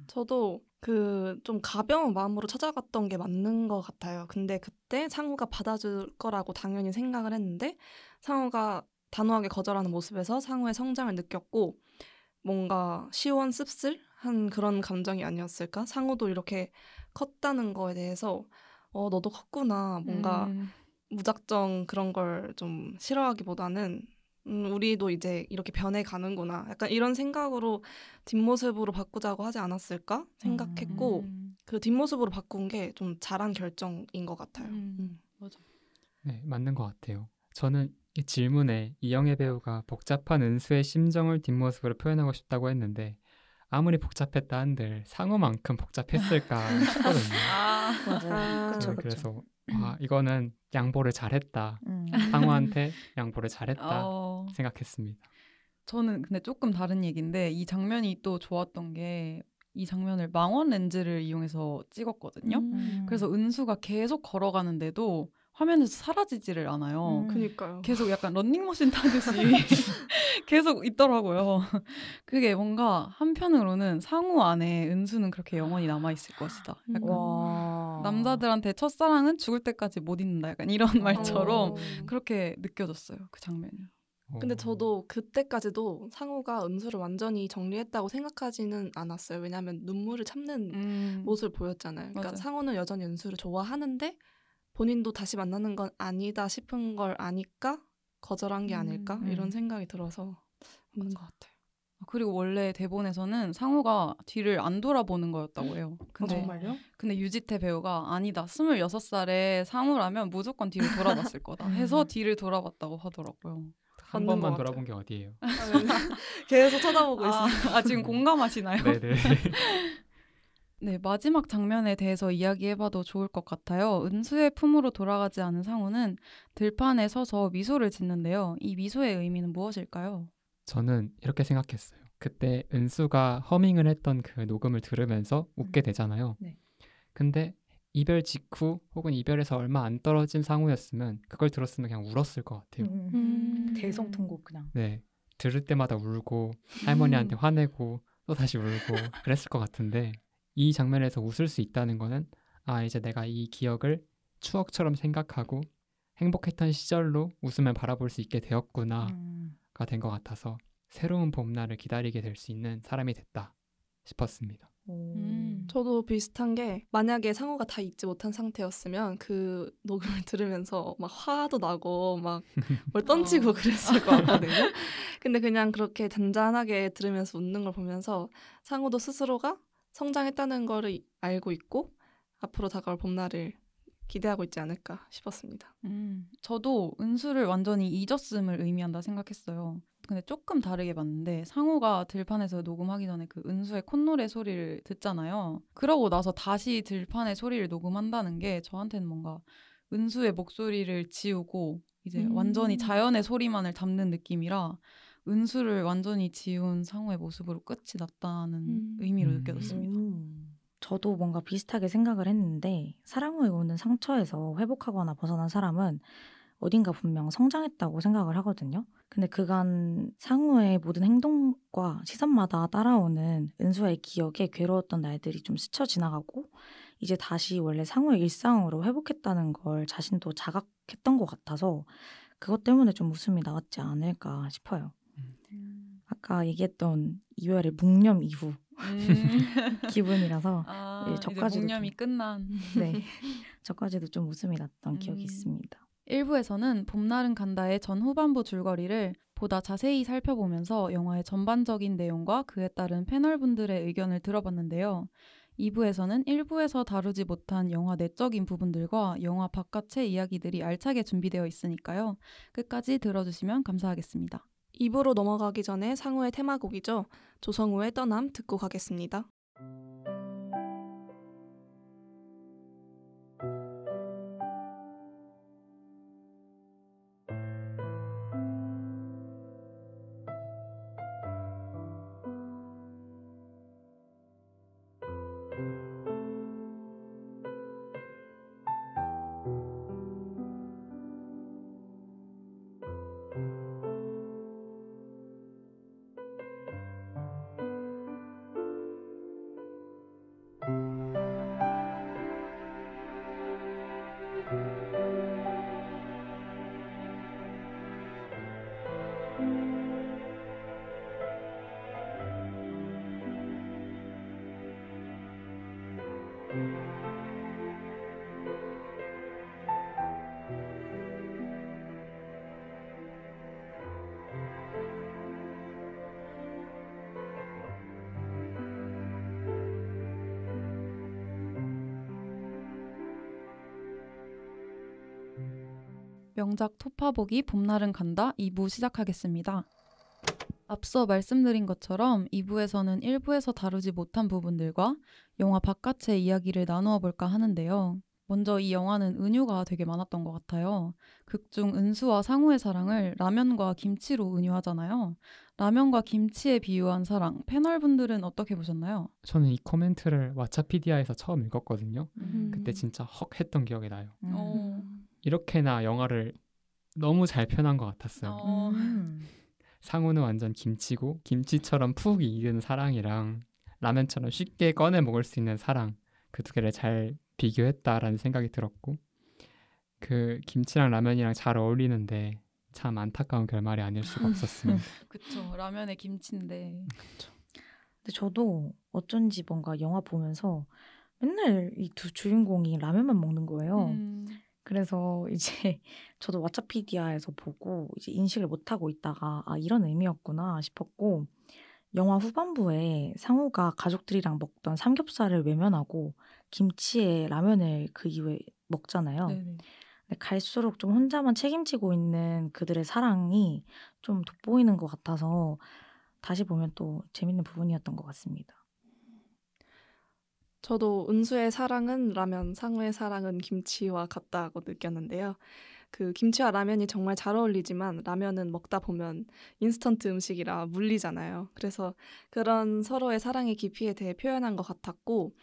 Speaker 4: 저도 그 좀 가벼운 마음으로 찾아갔던 게 맞는 것 같아요. 근데 그때 상우가 받아줄 거라고 당연히 생각을 했는데 상우가 단호하게 거절하는 모습에서 상우의 성장을 느꼈고 뭔가 시원씁쓸한 그런 감정이 아니었을까? 상우도 이렇게 컸다는 거에 대해서 너도 컸구나. 뭔가 무작정 그런 걸 좀 싫어하기보다는 우리도 이제 이렇게 변해가는구나. 약간 이런 생각으로 뒷모습으로 바꾸자고 하지 않았을까 생각했고 그 뒷모습으로 바꾼 게 좀 잘한 결정인 것 같아요.
Speaker 1: 맞아.
Speaker 3: 네, 맞는 것 같아요. 저는 이 질문에 이영애 배우가 복잡한 은수의 심정을 뒷모습으로 표현하고 싶다고 했는데 아무리 복잡했다 한들 상어만큼 복잡했을까 싶거든요.
Speaker 2: 맞아요. 그쵸,
Speaker 3: 네,
Speaker 2: 그쵸.
Speaker 3: 그래서 이거는 양보를 잘했다. 상어한테 양보를 잘했다 생각했습니다.
Speaker 1: 저는 근데 조금 다른 얘기인데 이 장면이 또 좋았던 게 이 장면을 망원 렌즈를 이용해서 찍었거든요. 그래서 은수가 계속 걸어가는데도 화면에서 사라지지를 않아요.
Speaker 4: 그니까요.
Speaker 1: 계속 약간 런닝머신 타듯이 계속 있더라고요. 그게 뭔가 한편으로는 상우 안에 은수는 그렇게 영원히 남아있을 것이다. 약간
Speaker 2: 와.
Speaker 1: 남자들한테 첫사랑은 죽을 때까지 못 잊는다. 약간 이런 말처럼 그렇게 느껴졌어요. 그 장면이.
Speaker 4: 근데 저도 그때까지도 상우가 은수를 완전히 정리했다고 생각하지는 않았어요. 왜냐하면 눈물을 참는 모습을 보였잖아요. 그러니까
Speaker 1: 맞아.
Speaker 4: 상우는 여전히 은수를 좋아하는데 본인도 다시 만나는 건 아니다 싶은 걸 아니까 거절한 게 아닐까? 이런 생각이 들어서 맞는 것 같아요.
Speaker 1: 그리고 원래 대본에서는 상우가 뒤를 안 돌아보는 거였다고 해요.
Speaker 4: 정말요?
Speaker 1: 근데 유지태 배우가 아니다. 26살에 상우라면 무조건 뒤를 돌아봤을 거다. 해서 뒤를 돌아봤다고 하더라고요.
Speaker 3: 한
Speaker 4: 맞는
Speaker 3: 번만
Speaker 4: 것 같아요.
Speaker 3: 돌아본 게 어디예요?
Speaker 4: 계속 쳐다보고 있어요.
Speaker 1: 지금 공감하시나요?
Speaker 3: 네네.
Speaker 1: 네, 마지막 장면에 대해서 이야기해봐도 좋을 것 같아요. 은수의 품으로 돌아가지 않은 상우는 들판에 서서 미소를 짓는데요. 이 미소의 의미는 무엇일까요?
Speaker 3: 저는 이렇게 생각했어요. 그때 은수가 허밍을 했던 그 녹음을 들으면서 웃게 되잖아요.
Speaker 2: 네.
Speaker 3: 근데 이별 직후 혹은 이별에서 얼마 안 떨어진 상우였으면 그걸 들었으면 그냥 울었을 것 같아요.
Speaker 2: 대성통곡 그냥.
Speaker 3: 네, 들을 때마다 울고 할머니한테 화내고 또 다시 울고 그랬을 것 같은데 이 장면에서 웃을 수 있다는 거는 이제 내가 이 기억을 추억처럼 생각하고 행복했던 시절로 웃으며 바라볼 수 있게 되었구나가 된 것 같아서 새로운 봄날을 기다리게 될 수 있는 사람이 됐다 싶었습니다.
Speaker 4: 저도 비슷한 게 만약에 상우가 다 잊지 못한 상태였으면 그 녹음을 들으면서 막 화도 나고 막 뭘 던지고 그랬을 것 같거든요. 근데 그냥 그렇게 잔잔하게 들으면서 웃는 걸 보면서 상우도 스스로가 성장했다는 거를 알고 있고 앞으로 다가올 봄날을 기대하고 있지 않을까 싶었습니다.
Speaker 1: 저도 은수를 완전히 잊었음을 의미한다 생각했어요. 근데 조금 다르게 봤는데 상우가 들판에서 녹음하기 전에 그 은수의 콧노래 소리를 듣잖아요. 그러고 나서 다시 들판의 소리를 녹음한다는 게 저한테는 뭔가 은수의 목소리를 지우고 이제 완전히 자연의 소리만을 담는 느낌이라 은수를 완전히 지운 상우의 모습으로 끝이 났다는 의미로 느껴졌습니다.
Speaker 2: 저도 뭔가 비슷하게 생각을 했는데 사랑 후에 오는 상처에서 회복하거나 벗어난 사람은 어딘가 분명 성장했다고 생각을 하거든요. 근데 그간 상우의 모든 행동과 시선마다 따라오는 은수의 기억에 괴로웠던 날들이 좀 스쳐 지나가고 이제 다시 원래 상우의 일상으로 회복했다는 걸 자신도 자각했던 것 같아서 그것 때문에 좀 웃음이 나왔지 않을까 싶어요. 아까 얘기했던 이별의 묵념 이후 기분이라서
Speaker 1: 이제
Speaker 2: 저까지도
Speaker 1: 묵념이
Speaker 2: 좀,
Speaker 1: 끝난.
Speaker 2: 네, 저까지도 좀 웃음이 났던 기억이 있습니다.
Speaker 1: 1부에서는 봄날은 간다의 전 후반부 줄거리를 보다 자세히 살펴보면서 영화의 전반적인 내용과 그에 따른 패널분들의 의견을 들어봤는데요. 2부에서는 1부에서 다루지 못한 영화 내적인 부분들과 영화 바깥의 이야기들이 알차게 준비되어 있으니까요. 끝까지 들어주시면 감사하겠습니다.
Speaker 4: 2부로 넘어가기 전에 상우의 테마곡이죠. 조성우의 떠남 듣고 가겠습니다.
Speaker 1: 명작 토파보기 봄날은 간다 2부 시작하겠습니다. 앞서 말씀드린 것처럼 2부에서는 1부에서 다루지 못한 부분들과 영화 바깥의 이야기를 나누어 볼까 하는데요. 먼저 이 영화는 은유가 되게 많았던 것 같아요. 극중 은수와 상우의 사랑을 라면과 김치로 은유하잖아요. 라면과 김치에 비유한 사랑, 패널분들은 어떻게 보셨나요?
Speaker 3: 저는 이 코멘트를 왓챠피디아에서 처음 읽었거든요. 그때
Speaker 4: 음.
Speaker 3: 진짜 헉 했던 기억이 나요.
Speaker 2: 음.
Speaker 3: 이렇게나 영화를 너무 잘 표현한 것 같았어요. 상우는 완전 김치고 김치처럼 푹 익은 사랑이랑 라면처럼 쉽게 꺼내 먹을 수 있는 사랑, 그 두 개를 잘 비교했다라는 생각이 들었고, 그 김치랑 라면이랑 잘 어울리는데 참 안타까운 결말이 아닐 수가 없었습니다.
Speaker 1: 그쵸, 라면에 김치인데.
Speaker 2: 근데 저도 어쩐지 뭔가 영화 보면서 맨날 이 두 주인공이 라면만 먹는 거예요. 그래서 이제 저도 왓챠피디아에서 보고 이제 인식을 못하고 있다가 아 이런 의미였구나 싶었고, 영화 후반부에 상우가 가족들이랑 먹던 삼겹살을 외면하고 김치에 라면을 그 이후에 먹잖아요.
Speaker 1: 네네.
Speaker 2: 근데 갈수록 좀 혼자만 책임지고 있는 그들의 사랑이 좀 돋보이는 것 같아서 다시 보면 또 재밌는 부분이었던 것 같습니다.
Speaker 4: 저도 은수의 사랑은 라면, 상우의 사랑은 김치와 같다고 느꼈는데요. 그 김치와 라면이 정말 잘 어울리지만 라면은 먹다 보면 인스턴트 음식이라 물리잖아요. 그래서 그런 서로의 사랑의 깊이에 대해 표현한 것 같았고,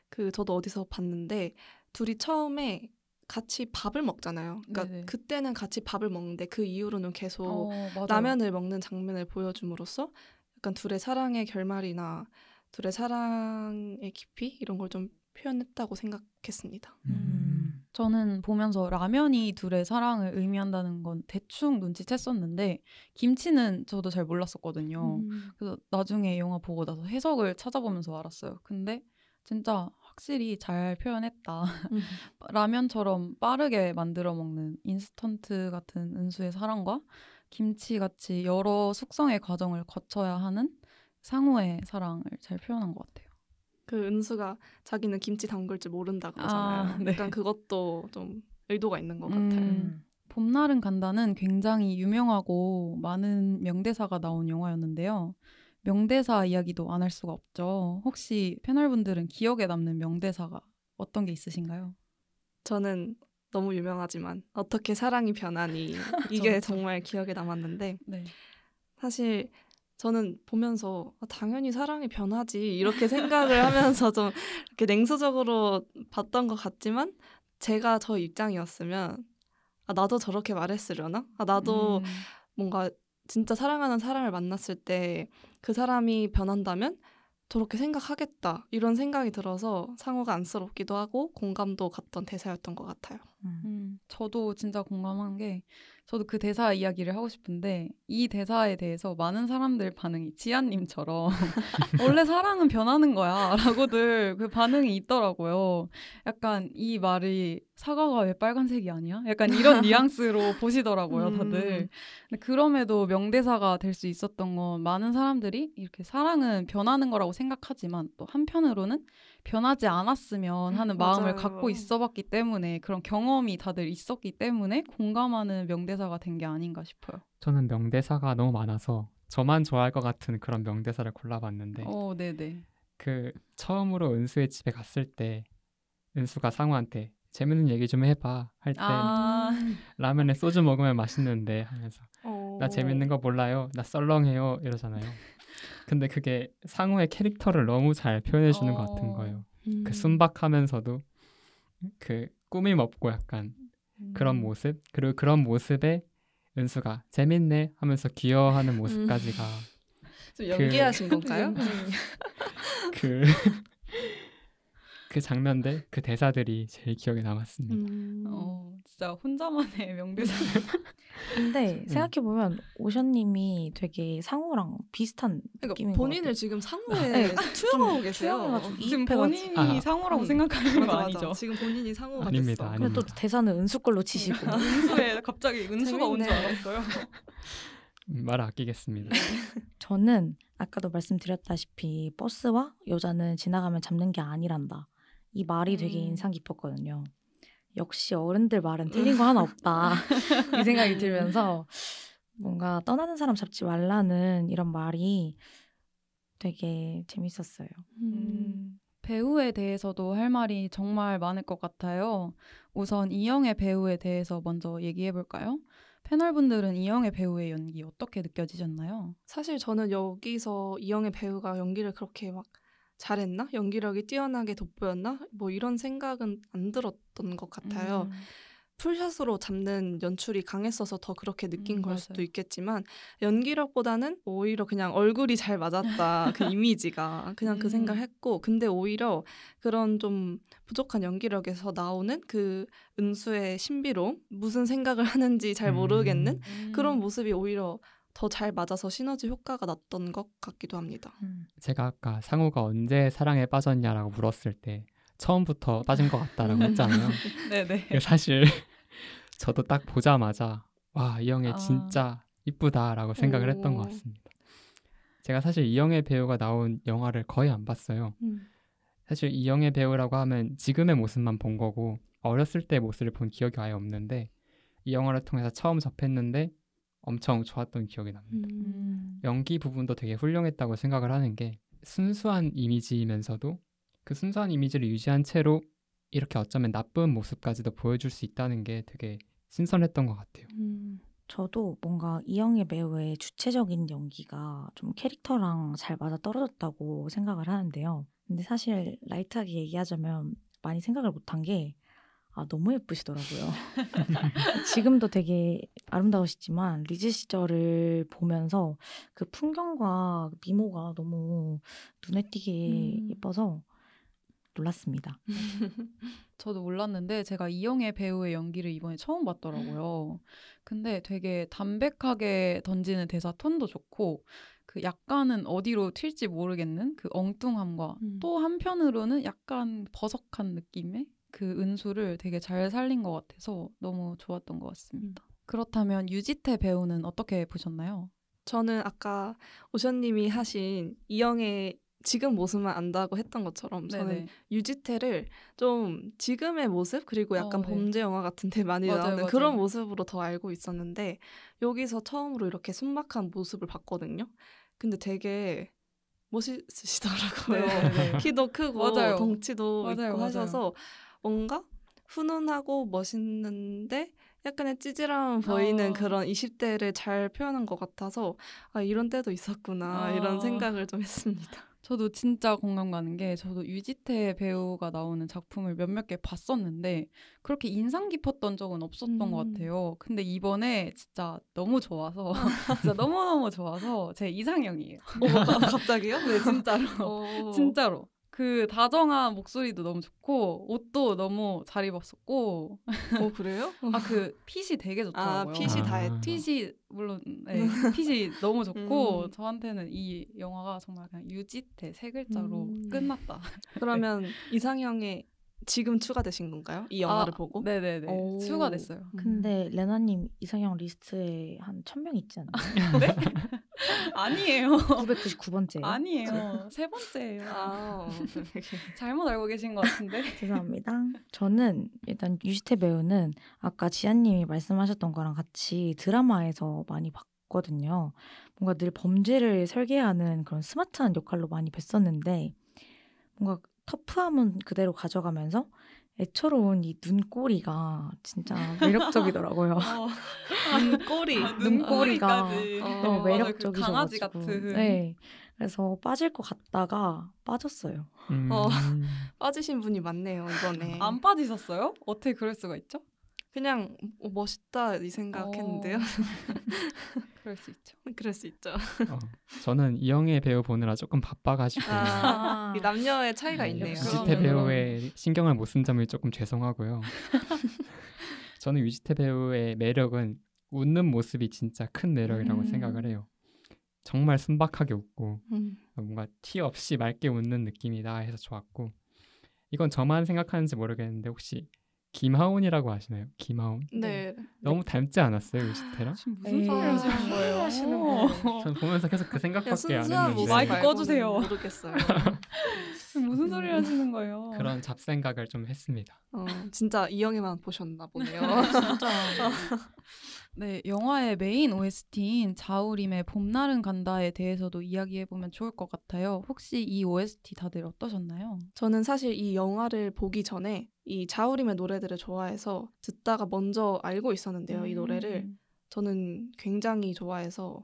Speaker 4: 그 저도 어디서 봤는데 둘이 처음에 같이 밥을 먹잖아요. 그러니까
Speaker 1: 네네.
Speaker 4: 그때는 같이 밥을 먹는데 그 이후로는 계속
Speaker 1: 맞아요.
Speaker 4: 라면을 먹는 장면을 보여줌으로써 약간 둘의 사랑의 결말이나 둘의 사랑의 깊이 이런 걸 좀 표현했다고 생각했습니다.
Speaker 1: 저는 보면서 라면이 둘의 사랑을 의미한다는 건 대충 눈치챘었는데 김치는 저도 잘 몰랐었거든요. 그래서 나중에 영화 보고 나서 해석을 찾아보면서 알았어요. 근데 진짜 확실히 잘 표현했다. 라면처럼 빠르게 만들어 먹는 인스턴트 같은 은수의 사랑과 김치같이 여러 숙성의 과정을 거쳐야 하는 상우의 사랑을 잘 표현한 것 같아요.
Speaker 4: 그 은수가 자기는 김치 담글 줄 모른다 그러잖아요.
Speaker 1: 네.
Speaker 4: 약간 그것도 좀 의도가 있는 것 같아요.
Speaker 1: 봄날은 간다는 굉장히 유명하고 많은 명대사가 나온 영화였는데요. 명대사 이야기도 안 할 수가 없죠. 혹시 패널분들은 기억에 남는 명대사가 어떤 게 있으신가요?
Speaker 4: 저는 너무 유명하지만 어떻게 사랑이 변하니 이게
Speaker 1: 그쵸.
Speaker 4: 정말 기억에 남았는데,
Speaker 1: 네.
Speaker 4: 사실 저는 보면서 당연히 사랑이 변하지 이렇게 생각을 하면서 좀 이렇게 냉소적으로 봤던 것 같지만, 제가 저 입장이었으면 나도 저렇게 말했으려나? 나도 뭔가 진짜 사랑하는 사람을 만났을 때 그 사람이 변한다면 저렇게 생각하겠다 이런 생각이 들어서 상호가 안쓰럽기도 하고 공감도 갔던 대사였던 것 같아요.
Speaker 1: 저도 진짜 공감한 게 저도 그 대사 이야기를 하고 싶은데 이 대사에 대해서 많은 사람들 반응이 지아님처럼 원래 사랑은 변하는 거야 라고들 그 반응이 있더라고요. 약간 이 말이 사과가 왜 빨간색이 아니야? 약간 이런 뉘앙스로 보시더라고요 다들. 근데 그럼에도 명대사가 될 수 있었던 건 많은 사람들이 이렇게 사랑은 변하는 거라고 생각하지만 또 한편으로는 변하지 않았으면 하는 마음을
Speaker 4: 맞아요.
Speaker 1: 갖고 있어봤기 때문에 그런 경험이 다들 있었기 때문에 공감하는 명대사가 된 게 아닌가 싶어요.
Speaker 3: 저는 명대사가 너무 많아서 저만 좋아할 것 같은 그런 명대사를 골라봤는데
Speaker 1: 네네.
Speaker 3: 그 처음으로 은수의 집에 갔을 때 은수가 상우한테 재밌는 얘기 좀 해봐 할 때 라면에 소주 먹으면 맛있는데 하면서 나 재밌는 거 몰라요. 나 썰렁해요. 이러잖아요. 근데 그게 상우의 캐릭터를 너무 잘 표현해 주는 것 같은 거예요. 그 순박하면서도 그 꾸밈 없고 약간 그런 모습, 그리고 그런 모습에 은수가 재밌네 하면서 귀여워하는 모습까지가
Speaker 4: 좀 연기하신 건가요?
Speaker 3: 그 그 장면들, 그 대사들이 제일 기억에 남았습니다.
Speaker 1: 진짜 혼자만의 명대사.
Speaker 2: 근데 생각해보면 오션님이 되게 상우랑 비슷한 느낌인
Speaker 4: 그러니까
Speaker 2: 것
Speaker 4: 본인을
Speaker 2: 같아요.
Speaker 4: 지금 상우에 투영하고 계세요.
Speaker 2: 투영해가지고
Speaker 1: 지금
Speaker 2: 이입해가지고.
Speaker 1: 본인이 상우라고 생각하는 건
Speaker 4: 맞아,
Speaker 1: 아니죠.
Speaker 4: 맞아. 지금 본인이 상우가
Speaker 3: 아닙니다,
Speaker 4: 됐어.
Speaker 2: 근데 또 대사는 은수 걸로 치시고.
Speaker 1: 은수에 갑자기 은수가 온 줄
Speaker 4: 재밌네.
Speaker 1: 알았어요.
Speaker 3: 말을 아끼겠습니다.
Speaker 2: 저는 아까도 말씀드렸다시피 버스와 여자는 지나가면 잡는 게 아니란다. 이 말이 되게 인상 깊었거든요. 역시 어른들 말은 틀린 거 하나 없다. 이 생각이 들면서 뭔가 떠나는 사람 잡지 말라는 이런 말이 되게 재밌었어요.
Speaker 1: 배우에 대해서도 할 말이 정말 많을 것 같아요. 우선 이영애 배우에 대해서 먼저 얘기해 볼까요? 패널분들은 이영애 배우의 연기 어떻게 느껴지셨나요?
Speaker 4: 사실 저는 여기서 이영애 배우가 연기를 그렇게 막 잘했나? 연기력이 뛰어나게 돋보였나? 뭐 이런 생각은 안 들었던 것 같아요. 풀샷으로 잡는 연출이 강했어서 더 그렇게 느낀 걸
Speaker 1: 맞아요.
Speaker 4: 수도 있겠지만 연기력보다는 오히려 그냥 얼굴이 잘 맞았다. 그 이미지가 그냥 그 생각을 했고 근데 오히려 그런 좀 부족한 연기력에서 나오는 그 은수의 신비로움 무슨 생각을 하는지 잘 모르겠는 그런 모습이 오히려 더 잘 맞아서 시너지 효과가 났던 것 같기도 합니다.
Speaker 3: 제가 아까 상우가 언제 사랑에 빠졌냐라고 물었을 때 처음부터 빠진 것 같다라고 했잖아요.
Speaker 1: 네네.
Speaker 3: 사실 저도 딱 보자마자 와, 이영애 진짜 이쁘다라고 생각을 했던 것 같습니다. 제가 사실 이영애 배우가 나온 영화를 거의 안 봤어요. 사실 이영애 배우라고 하면 지금의 모습만 본 거고 어렸을 때 모습을 본 기억이 아예 없는데 이 영화를 통해서 처음 접했는데 엄청 좋았던 기억이 납니다. 연기 부분도 되게 훌륭했다고 생각을 하는 게 순수한 이미지이면서도 그 순수한 이미지를 유지한 채로 이렇게 어쩌면 나쁜 모습까지도 보여줄 수 있다는 게 되게 신선했던 것 같아요.
Speaker 2: 저도 뭔가 이영애 배우의 주체적인 연기가 좀 캐릭터랑 잘 맞아 떨어졌다고 생각을 하는데요. 근데 사실 라이트하게 얘기하자면 많이 생각을 못한 게 너무 예쁘시더라고요. 지금도 되게 아름다우시지만 리즈 시절을 보면서 그 풍경과 미모가 너무 눈에 띄게 예뻐서 놀랐습니다.
Speaker 1: 저도 몰랐는데 제가 이영애 배우의 연기를 이번에 처음 봤더라고요. 근데 되게 담백하게 던지는 대사 톤도 좋고 그 약간은 어디로 튈지 모르겠는 그 엉뚱함과 또 한편으로는 약간 버석한 느낌의 그 은수를 되게 잘 살린 것 같아서 너무 좋았던 것 같습니다. 그렇다면 유지태 배우는 어떻게 보셨나요?
Speaker 4: 저는 아까 오션님이 하신 이영애 지금 모습만 안다고 했던 것처럼 저는 유지태를 좀 지금의 모습 그리고 약간 범죄 영화 같은 데 많이 나오는 그런 모습으로 더 알고 있었는데 여기서 처음으로 이렇게 순박한 모습을 봤거든요. 근데 되게 멋있으시더라고요. 키도 크고 덩치도 있고 하셔서 뭔가 훈훈하고 멋있는데 약간의 찌질함 보이는 그런 20대를 잘 표현한 것 같아서 이런 때도 있었구나 이런 생각을 좀 했습니다.
Speaker 1: 저도 진짜 공감 가는 게 저도 유지태 배우가 나오는 작품을 몇몇 개 봤었는데 그렇게 인상 깊었던 적은 없었던 것 같아요. 근데 이번에 진짜 너무 좋아서 진짜 너무너무 좋아서 제 이상형이에요.
Speaker 4: 갑자기요?
Speaker 1: 네, 진짜로. 진짜로. 그 다정한 목소리도 너무 좋고 옷도 너무 잘 입었었고
Speaker 4: 그래요?
Speaker 1: 그 핏이 되게 좋더라고요.
Speaker 4: 핏이 다 했죠.
Speaker 1: 핏이 물론 핏이 너무 좋고
Speaker 4: 음.
Speaker 1: 저한테는 이 영화가 정말 그냥 유지태 세 글자로 끝났다.
Speaker 4: 그러면 이상형에 지금 추가되신 건가요? 이 영화를 보고?
Speaker 1: 네네네.
Speaker 4: 오.
Speaker 1: 추가됐어요.
Speaker 2: 근데 레나님 이상형 리스트에 한 1000명 있지 않나요?
Speaker 1: 네? 아니에요.
Speaker 2: 999번째예요.
Speaker 1: 아니에요. 세 번째예요.
Speaker 4: 아,
Speaker 1: 잘못 알고 계신 것 같은데.
Speaker 2: 죄송합니다. 저는 일단 유지태 배우는 아까 지아님이 말씀하셨던 거랑 같이 드라마에서 많이 봤거든요. 뭔가 늘 범죄를 설계하는 그런 스마트한 역할로 많이 뵀었는데 뭔가 터프함은 그대로 가져가면서 애처로운 이 눈꼬리가 진짜 매력적이더라고요.
Speaker 4: 눈꼬리.
Speaker 2: 눈꼬리가
Speaker 1: 눈꼬리까지.
Speaker 2: 너무
Speaker 1: 맞아요. 그
Speaker 2: 매력적이셔가지고.
Speaker 1: 강아지 같은.
Speaker 2: 네. 그래서 빠질 것 같다가 빠졌어요.
Speaker 4: 어. 빠지신 분이 많네요 이번에.
Speaker 1: 안 빠지셨어요? 어떻게 그럴 수가 있죠?
Speaker 4: 그냥 멋있다 이 생각했는데요.
Speaker 1: 그럴 수 있죠.
Speaker 4: 그럴 수 있죠.
Speaker 3: 저는 이영애 배우 보느라 조금 바빠가지고
Speaker 4: 이 남녀의 차이가 있네요.
Speaker 3: 유지태 배우의 신경을 못 쓴 점이 조금 죄송하고요. 저는 유지태 배우의 매력은 웃는 모습이 진짜 큰 매력이라고 생각을 해요. 정말 순박하게 웃고 뭔가 티 없이 맑게 웃는 느낌이다 해서 좋았고 이건 저만 생각하는지 모르겠는데 혹시 김하온이라고 아시나요? 김하온?
Speaker 4: 네.
Speaker 3: 너무 닮지 않았어요 유지태랑?
Speaker 1: 지금 무슨 소리 하시는 거예요?
Speaker 4: 하시는 거예요?
Speaker 3: 전 보면서 계속 그 생각밖에 안 했는데
Speaker 1: 마이크 꺼주세요.
Speaker 4: 모르겠어요.
Speaker 1: 무슨 소리 하시는 거예요?
Speaker 3: 그런 잡생각을 좀 했습니다.
Speaker 4: 진짜 이영애만 보셨나 보네요.
Speaker 2: 진짜.
Speaker 1: 네, 영화의 메인 OST인 자우림의 봄날은 간다에 대해서도 이야기해보면 좋을 것 같아요. 혹시 이 OST 다들 어떠셨나요?
Speaker 4: 저는 사실 이 영화를 보기 전에 이 자우림의 노래들을 좋아해서 듣다가 먼저 알고 있었는데요. 이 노래를 저는 굉장히 좋아해서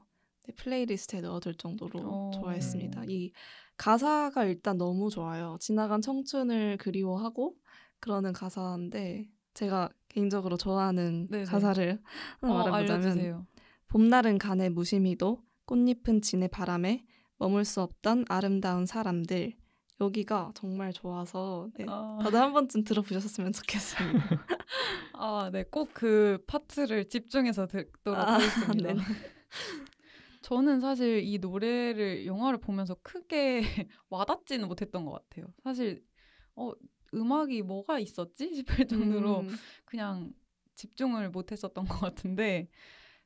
Speaker 4: 플레이리스트에 넣어둘 정도로 좋아했습니다. 이 가사가 일단 너무 좋아요. 지나간 청춘을 그리워하고 그러는 가사인데 제가 개인적으로 좋아하는
Speaker 1: 네네.
Speaker 4: 가사를 말해보자면
Speaker 1: 알려주세요.
Speaker 4: 봄날은 가네 무심히도 꽃잎은 지네 바람에 머물 수 없던 아름다운 사람들 여기가 정말 좋아서 다들 한 번쯤 들어보셨으면 좋겠습니다.
Speaker 1: 네, 꼭 그 파트를 집중해서 듣도록 하겠습니다. 저는 사실 이 노래를 영화를 보면서 크게 와닿지는 못했던 것 같아요. 사실 음악이 뭐가 있었지 싶을 정도로 그냥 집중을 못했었던 것 같은데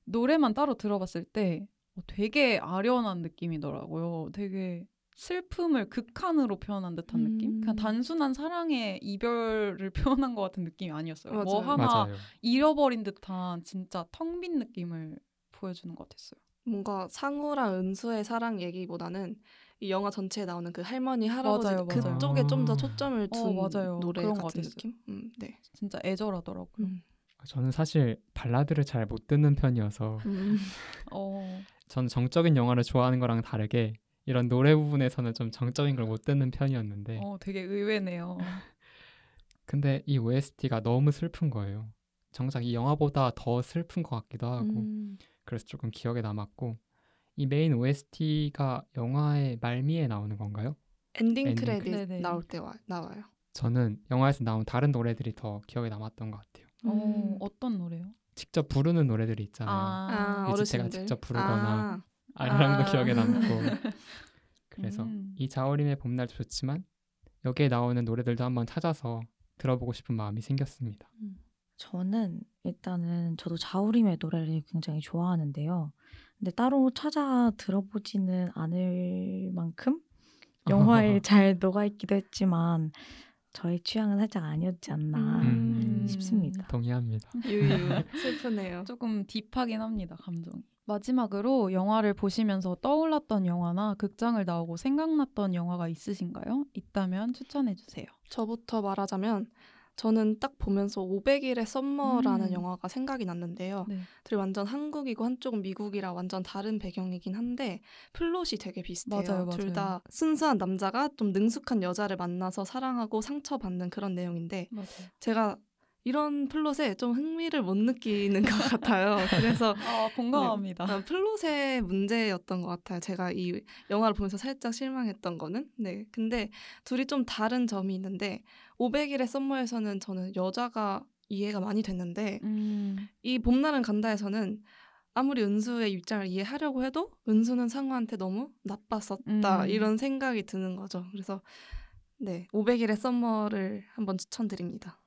Speaker 1: 노래만 따로 들어봤을 때 되게 아련한 느낌이더라고요. 되게 슬픔을 극한으로 표현한 듯한 느낌? 그냥 단순한 사랑의 이별을 표현한 것 같은 느낌이 아니었어요.
Speaker 4: 맞아요.
Speaker 1: 뭐 하나
Speaker 3: 맞아요.
Speaker 1: 잃어버린 듯한 진짜 텅 빈 느낌을 보여주는 것 같았어요.
Speaker 4: 뭔가 상우랑 은수의 사랑 얘기보다는 이 영화 전체에 나오는 그 할머니 할아버지
Speaker 1: 맞아요.
Speaker 4: 그쪽에 좀 더 초점을 둔
Speaker 1: 맞아요.
Speaker 4: 노래
Speaker 1: 그런 것
Speaker 4: 같은
Speaker 1: 같았어요.
Speaker 4: 느낌? 네.
Speaker 1: 진짜 애절하더라고요.
Speaker 3: 저는 사실 발라드를 잘 못 듣는 편이어서 전 정적인 영화를 좋아하는 거랑 다르게 이런 노래 부분에서는 좀 정적인 걸 못 듣는 편이었는데
Speaker 1: 되게 의외네요.
Speaker 3: 근데 이 OST가 너무 슬픈 거예요. 정작 이 영화보다 더 슬픈 것 같기도 하고 그래서 조금 기억에 남았고 이 메인 OST가 영화의 말미에 나오는 건가요?
Speaker 4: 엔딩 크레딧
Speaker 1: 네네.
Speaker 4: 나올 때 나와요.
Speaker 3: 저는 영화에서 나온 다른 노래들이 더 기억에 남았던 것 같아요.
Speaker 1: 어떤 노래요?
Speaker 3: 직접 부르는 노래들이 있잖아요. 유지태가
Speaker 4: 어르신들.
Speaker 3: 직접 부르거나 아리랑도 기억에 남고 그래서 이 자우림의 봄날도 좋지만 여기에 나오는 노래들도 한번 찾아서 들어보고 싶은 마음이 생겼습니다.
Speaker 2: 저는 일단은 저도 자우림의 노래를 굉장히 좋아하는데요. 근데 따로 찾아 들어보지는 않을 만큼 영화에 잘 녹아있기도 했지만 저의 취향은 살짝 아니었지 않나 싶습니다.
Speaker 3: 동의합니다.
Speaker 4: 유유 슬프네요.
Speaker 1: 조금 딥하긴 합니다, 감정이. 마지막으로 영화를 보시면서 떠올랐던 영화나 극장을 나오고 생각났던 영화가 있으신가요? 있다면 추천해주세요.
Speaker 4: 저부터 말하자면 저는 딱 보면서 500일의 썸머라는 영화가 생각이 났는데요.
Speaker 1: 네.
Speaker 4: 둘이 완전 한국이고 한쪽은 미국이라 완전 다른 배경이긴 한데 플롯이 되게 비슷해요.
Speaker 1: 맞아요.
Speaker 4: 둘 다 순수한 남자가 좀 능숙한 여자를 만나서 사랑하고 상처받는 그런 내용인데
Speaker 1: 맞아요.
Speaker 4: 제가 이런 플롯에 좀 흥미를 못 느끼는 것 같아요. 그래서
Speaker 1: 공감합니다.
Speaker 4: 플롯의 문제였던 것 같아요. 제가 이 영화를 보면서 살짝 실망했던 거는. 네, 근데 둘이 좀 다른 점이 있는데 500일의 썸머에서는 저는 여자가 이해가 많이 됐는데 이 봄날은 간다에서는 아무리 은수의 입장을 이해하려고 해도 은수는 상우한테 너무 나빴었다 이런 생각이 드는 거죠. 그래서 네, 500일의 썸머를 한번 추천드립니다.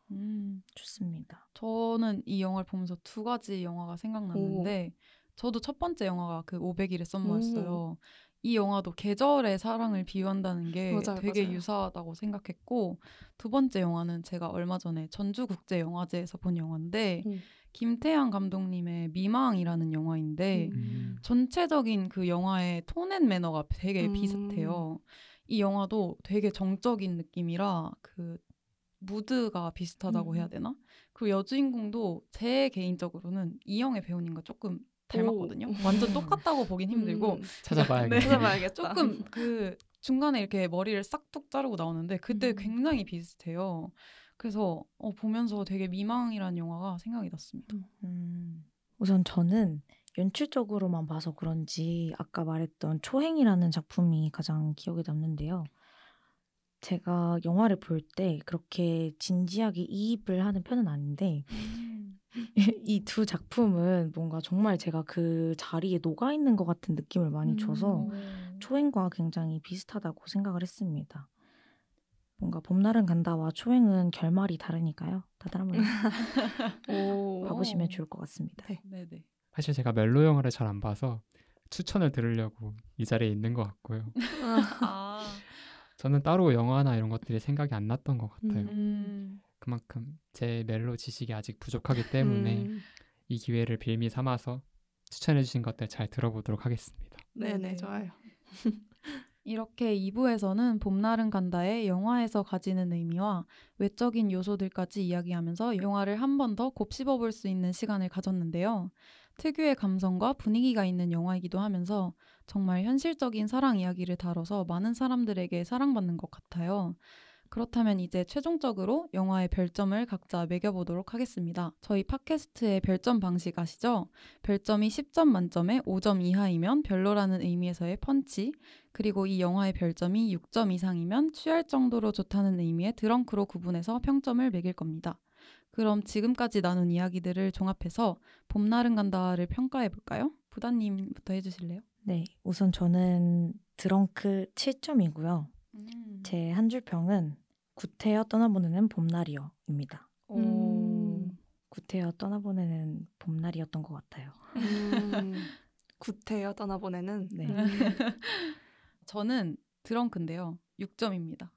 Speaker 2: 좋습니다.
Speaker 1: 저는 이 영화를 보면서 두 가지 영화가 생각났는데 저도 첫 번째 영화가 그 500일의 썸머였어요. 이 영화도 계절의 사랑을 비유한다는 게
Speaker 4: 맞아요,
Speaker 1: 되게
Speaker 4: 맞아요.
Speaker 1: 유사하다고 생각했고 두 번째 영화는 제가 얼마 전에 전주국제영화제에서 본 영화인데 김태양 감독님의 미망이라는 영화인데 전체적인 그 영화의 톤 앤 매너가 되게 비슷해요. 이 영화도 되게 정적인 느낌이라 그 무드가 비슷하다고 해야 되나? 그리고 여주인공도 제 개인적으로는 이영애 배우님과 조금 닮았거든요. 완전 똑같다고 보긴 힘들고
Speaker 3: 찾아봐야겠네요.
Speaker 4: 찾아봐야겠다.
Speaker 1: 조금 그 중간에 이렇게 머리를 싹둑 자르고 나오는데 그때 굉장히 비슷해요. 그래서 보면서 되게 미망이라는 영화가 생각이 났습니다.
Speaker 2: 우선 저는 연출적으로만 봐서 그런지 아까 말했던 초행이라는 작품이 가장 기억에 남는데요. 제가 영화를 볼 때 그렇게 진지하게 이입을 하는 편은 아닌데 이 두 작품은 뭔가 정말 제가 그 자리에 녹아있는 것 같은 느낌을 많이 줘서 초행과 굉장히 비슷하다고 생각을 했습니다. 뭔가 봄날은 간다와 초행은 결말이 다르니까요. 다들 한번 봐보시면 좋을 것 같습니다.
Speaker 1: 네네.
Speaker 3: 사실 제가 멜로 영화를 잘 안 봐서 추천을 들으려고 이 자리에 있는 것 같고요. 저는 따로 영화나 이런 것들이 생각이 안 났던 것 같아요. 그만큼 제 멜로 지식이 아직 부족하기 때문에 이 기회를 빌미 삼아서 추천해 주신 것들 잘 들어보도록 하겠습니다.
Speaker 4: 네네, 좋아요.
Speaker 1: 이렇게 2부에서는 봄날은 간다의 영화에서 가지는 의미와 외적인 요소들까지 이야기하면서 영화를 한 번 더 곱씹어 볼 수 있는 시간을 가졌는데요. 특유의 감성과 분위기가 있는 영화이기도 하면서 정말 현실적인 사랑 이야기를 다뤄서 많은 사람들에게 사랑받는 것 같아요. 그렇다면 이제 최종적으로 영화의 별점을 각자 매겨보도록 하겠습니다. 저희 팟캐스트의 별점 방식 아시죠? 별점이 10점 만점에 5점 이하이면 별로라는 의미에서의 펀치, 그리고 이 영화의 별점이 6점 이상이면 취할 정도로 좋다는 의미의 드렁크로 구분해서 평점을 매길 겁니다. 그럼 지금까지 나눈 이야기들을 종합해서 봄날은 간다를 평가해볼까요? 부다님부터 해주실래요?
Speaker 2: 네, 우선 저는 드렁크 7점이고요. 제 한 줄 평은 구태여 떠나보내는 봄날이여입니다. 구태여 떠나보내는 봄날이었던 것 같아요.
Speaker 4: 구태여 떠나보내는.
Speaker 2: 네.
Speaker 1: 저는 드렁크인데요. 6점입니다.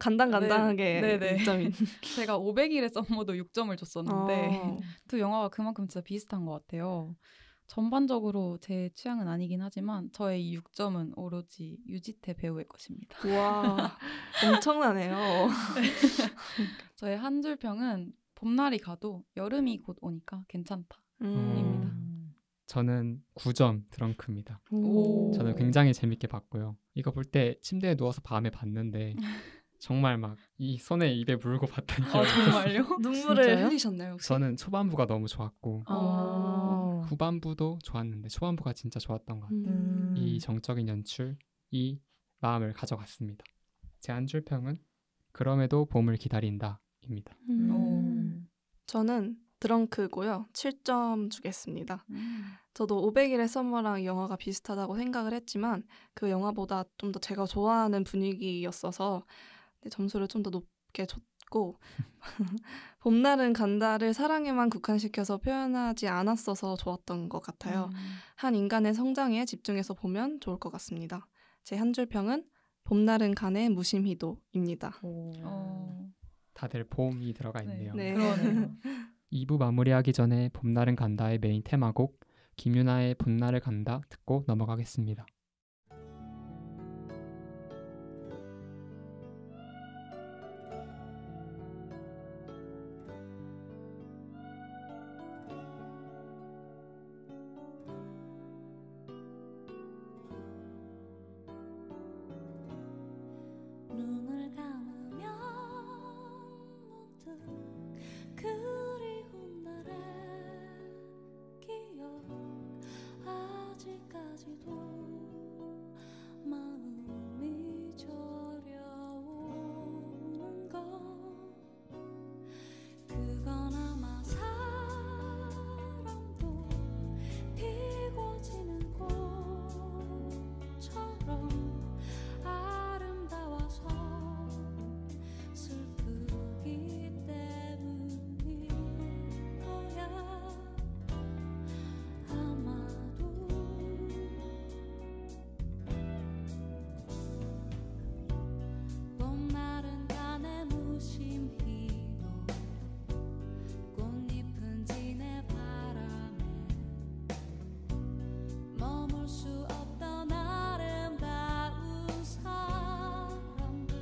Speaker 4: 간당간당하게
Speaker 1: 네네.
Speaker 4: 6점인.
Speaker 1: 제가 500일의 썸머도 6점을 줬었는데 두 영화가 그만큼 진짜 비슷한 것 같아요. 전반적으로 제 취향은 아니긴 하지만 저의 이 6점은 오로지 유지태 배우의 것입니다.
Speaker 4: 와, 엄청나네요.
Speaker 1: 저의 한 줄 평은 봄날이 가도 여름이 곧 오니까 괜찮다. 입니다.
Speaker 3: 저는 9점 드렁크입니다.
Speaker 1: 오.
Speaker 3: 저는 굉장히 재밌게 봤고요. 이거 볼 때 침대에 누워서 밤에 봤는데 정말 막 이 손에 입에 물고 봤던 기억이 있었어요.
Speaker 1: 정말요?
Speaker 4: 눈물을
Speaker 2: 진짜요?
Speaker 4: 흘리셨나요, 혹시?
Speaker 3: 저는 초반부가 너무 좋았고
Speaker 2: 아.
Speaker 3: 후반부도 좋았는데 초반부가 진짜 좋았던 것 같아요. 이 정적인 연출이 마음을 가져갔습니다. 제 한 줄 평은 그럼에도 봄을 기다린다입니다.
Speaker 4: 저는 드렁크고요. 7점 주겠습니다. 저도 500일의 썸머랑 이 영화가 비슷하다고 생각을 했지만 그 영화보다 좀 더 제가 좋아하는 분위기였어서 점수를 좀 더 높게 줬고 봄날은 간다를 사랑에만 국한시켜서 표현하지 않았어서 좋았던 것 같아요. 한 인간의 성장에 집중해서 보면 좋을 것 같습니다. 제 한 줄 평은 봄날은 간의 무심히도입니다.
Speaker 3: 다들 봄이 들어가 있네요.
Speaker 4: 네.
Speaker 1: 그러네요.
Speaker 3: 2부 마무리하기 전에 봄날은 간다의 메인 테마곡 김유나의 봄날을 간다 듣고 넘어가겠습니다.
Speaker 5: 눈을 감으면 모두 수 없던 아름다운 사람들.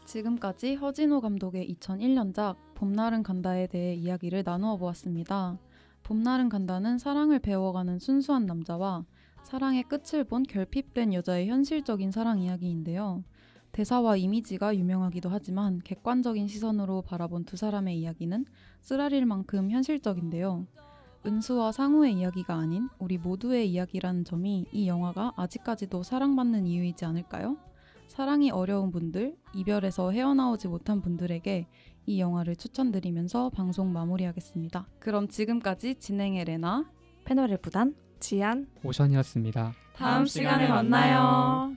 Speaker 1: 지금까지 허진호 감독의 2001년작 봄날은 간다에 대해 이야기를 나누어 보았습니다. 봄날은 간다는 사랑을 배워가는 순수한 남자와 사랑의 끝을 본 결핍된 여자의 현실적인 사랑 이야기인데요. 대사와 이미지가 유명하기도 하지만 객관적인 시선으로 바라본 두 사람의 이야기는 쓰라릴 만큼 현실적인데요. 은수와 상우의 이야기가 아닌 우리 모두의 이야기라는 점이 이 영화가 아직까지도 사랑받는 이유이지 않을까요? 사랑이 어려운 분들, 이별에서 헤어나오지 못한 분들에게 이 영화를 추천드리면서 방송 마무리하겠습니다. 그럼 지금까지 진행의 레나,
Speaker 2: 패널의 부단
Speaker 4: 지안
Speaker 3: 오션이었습니다.
Speaker 1: 다음 시간에 만나요.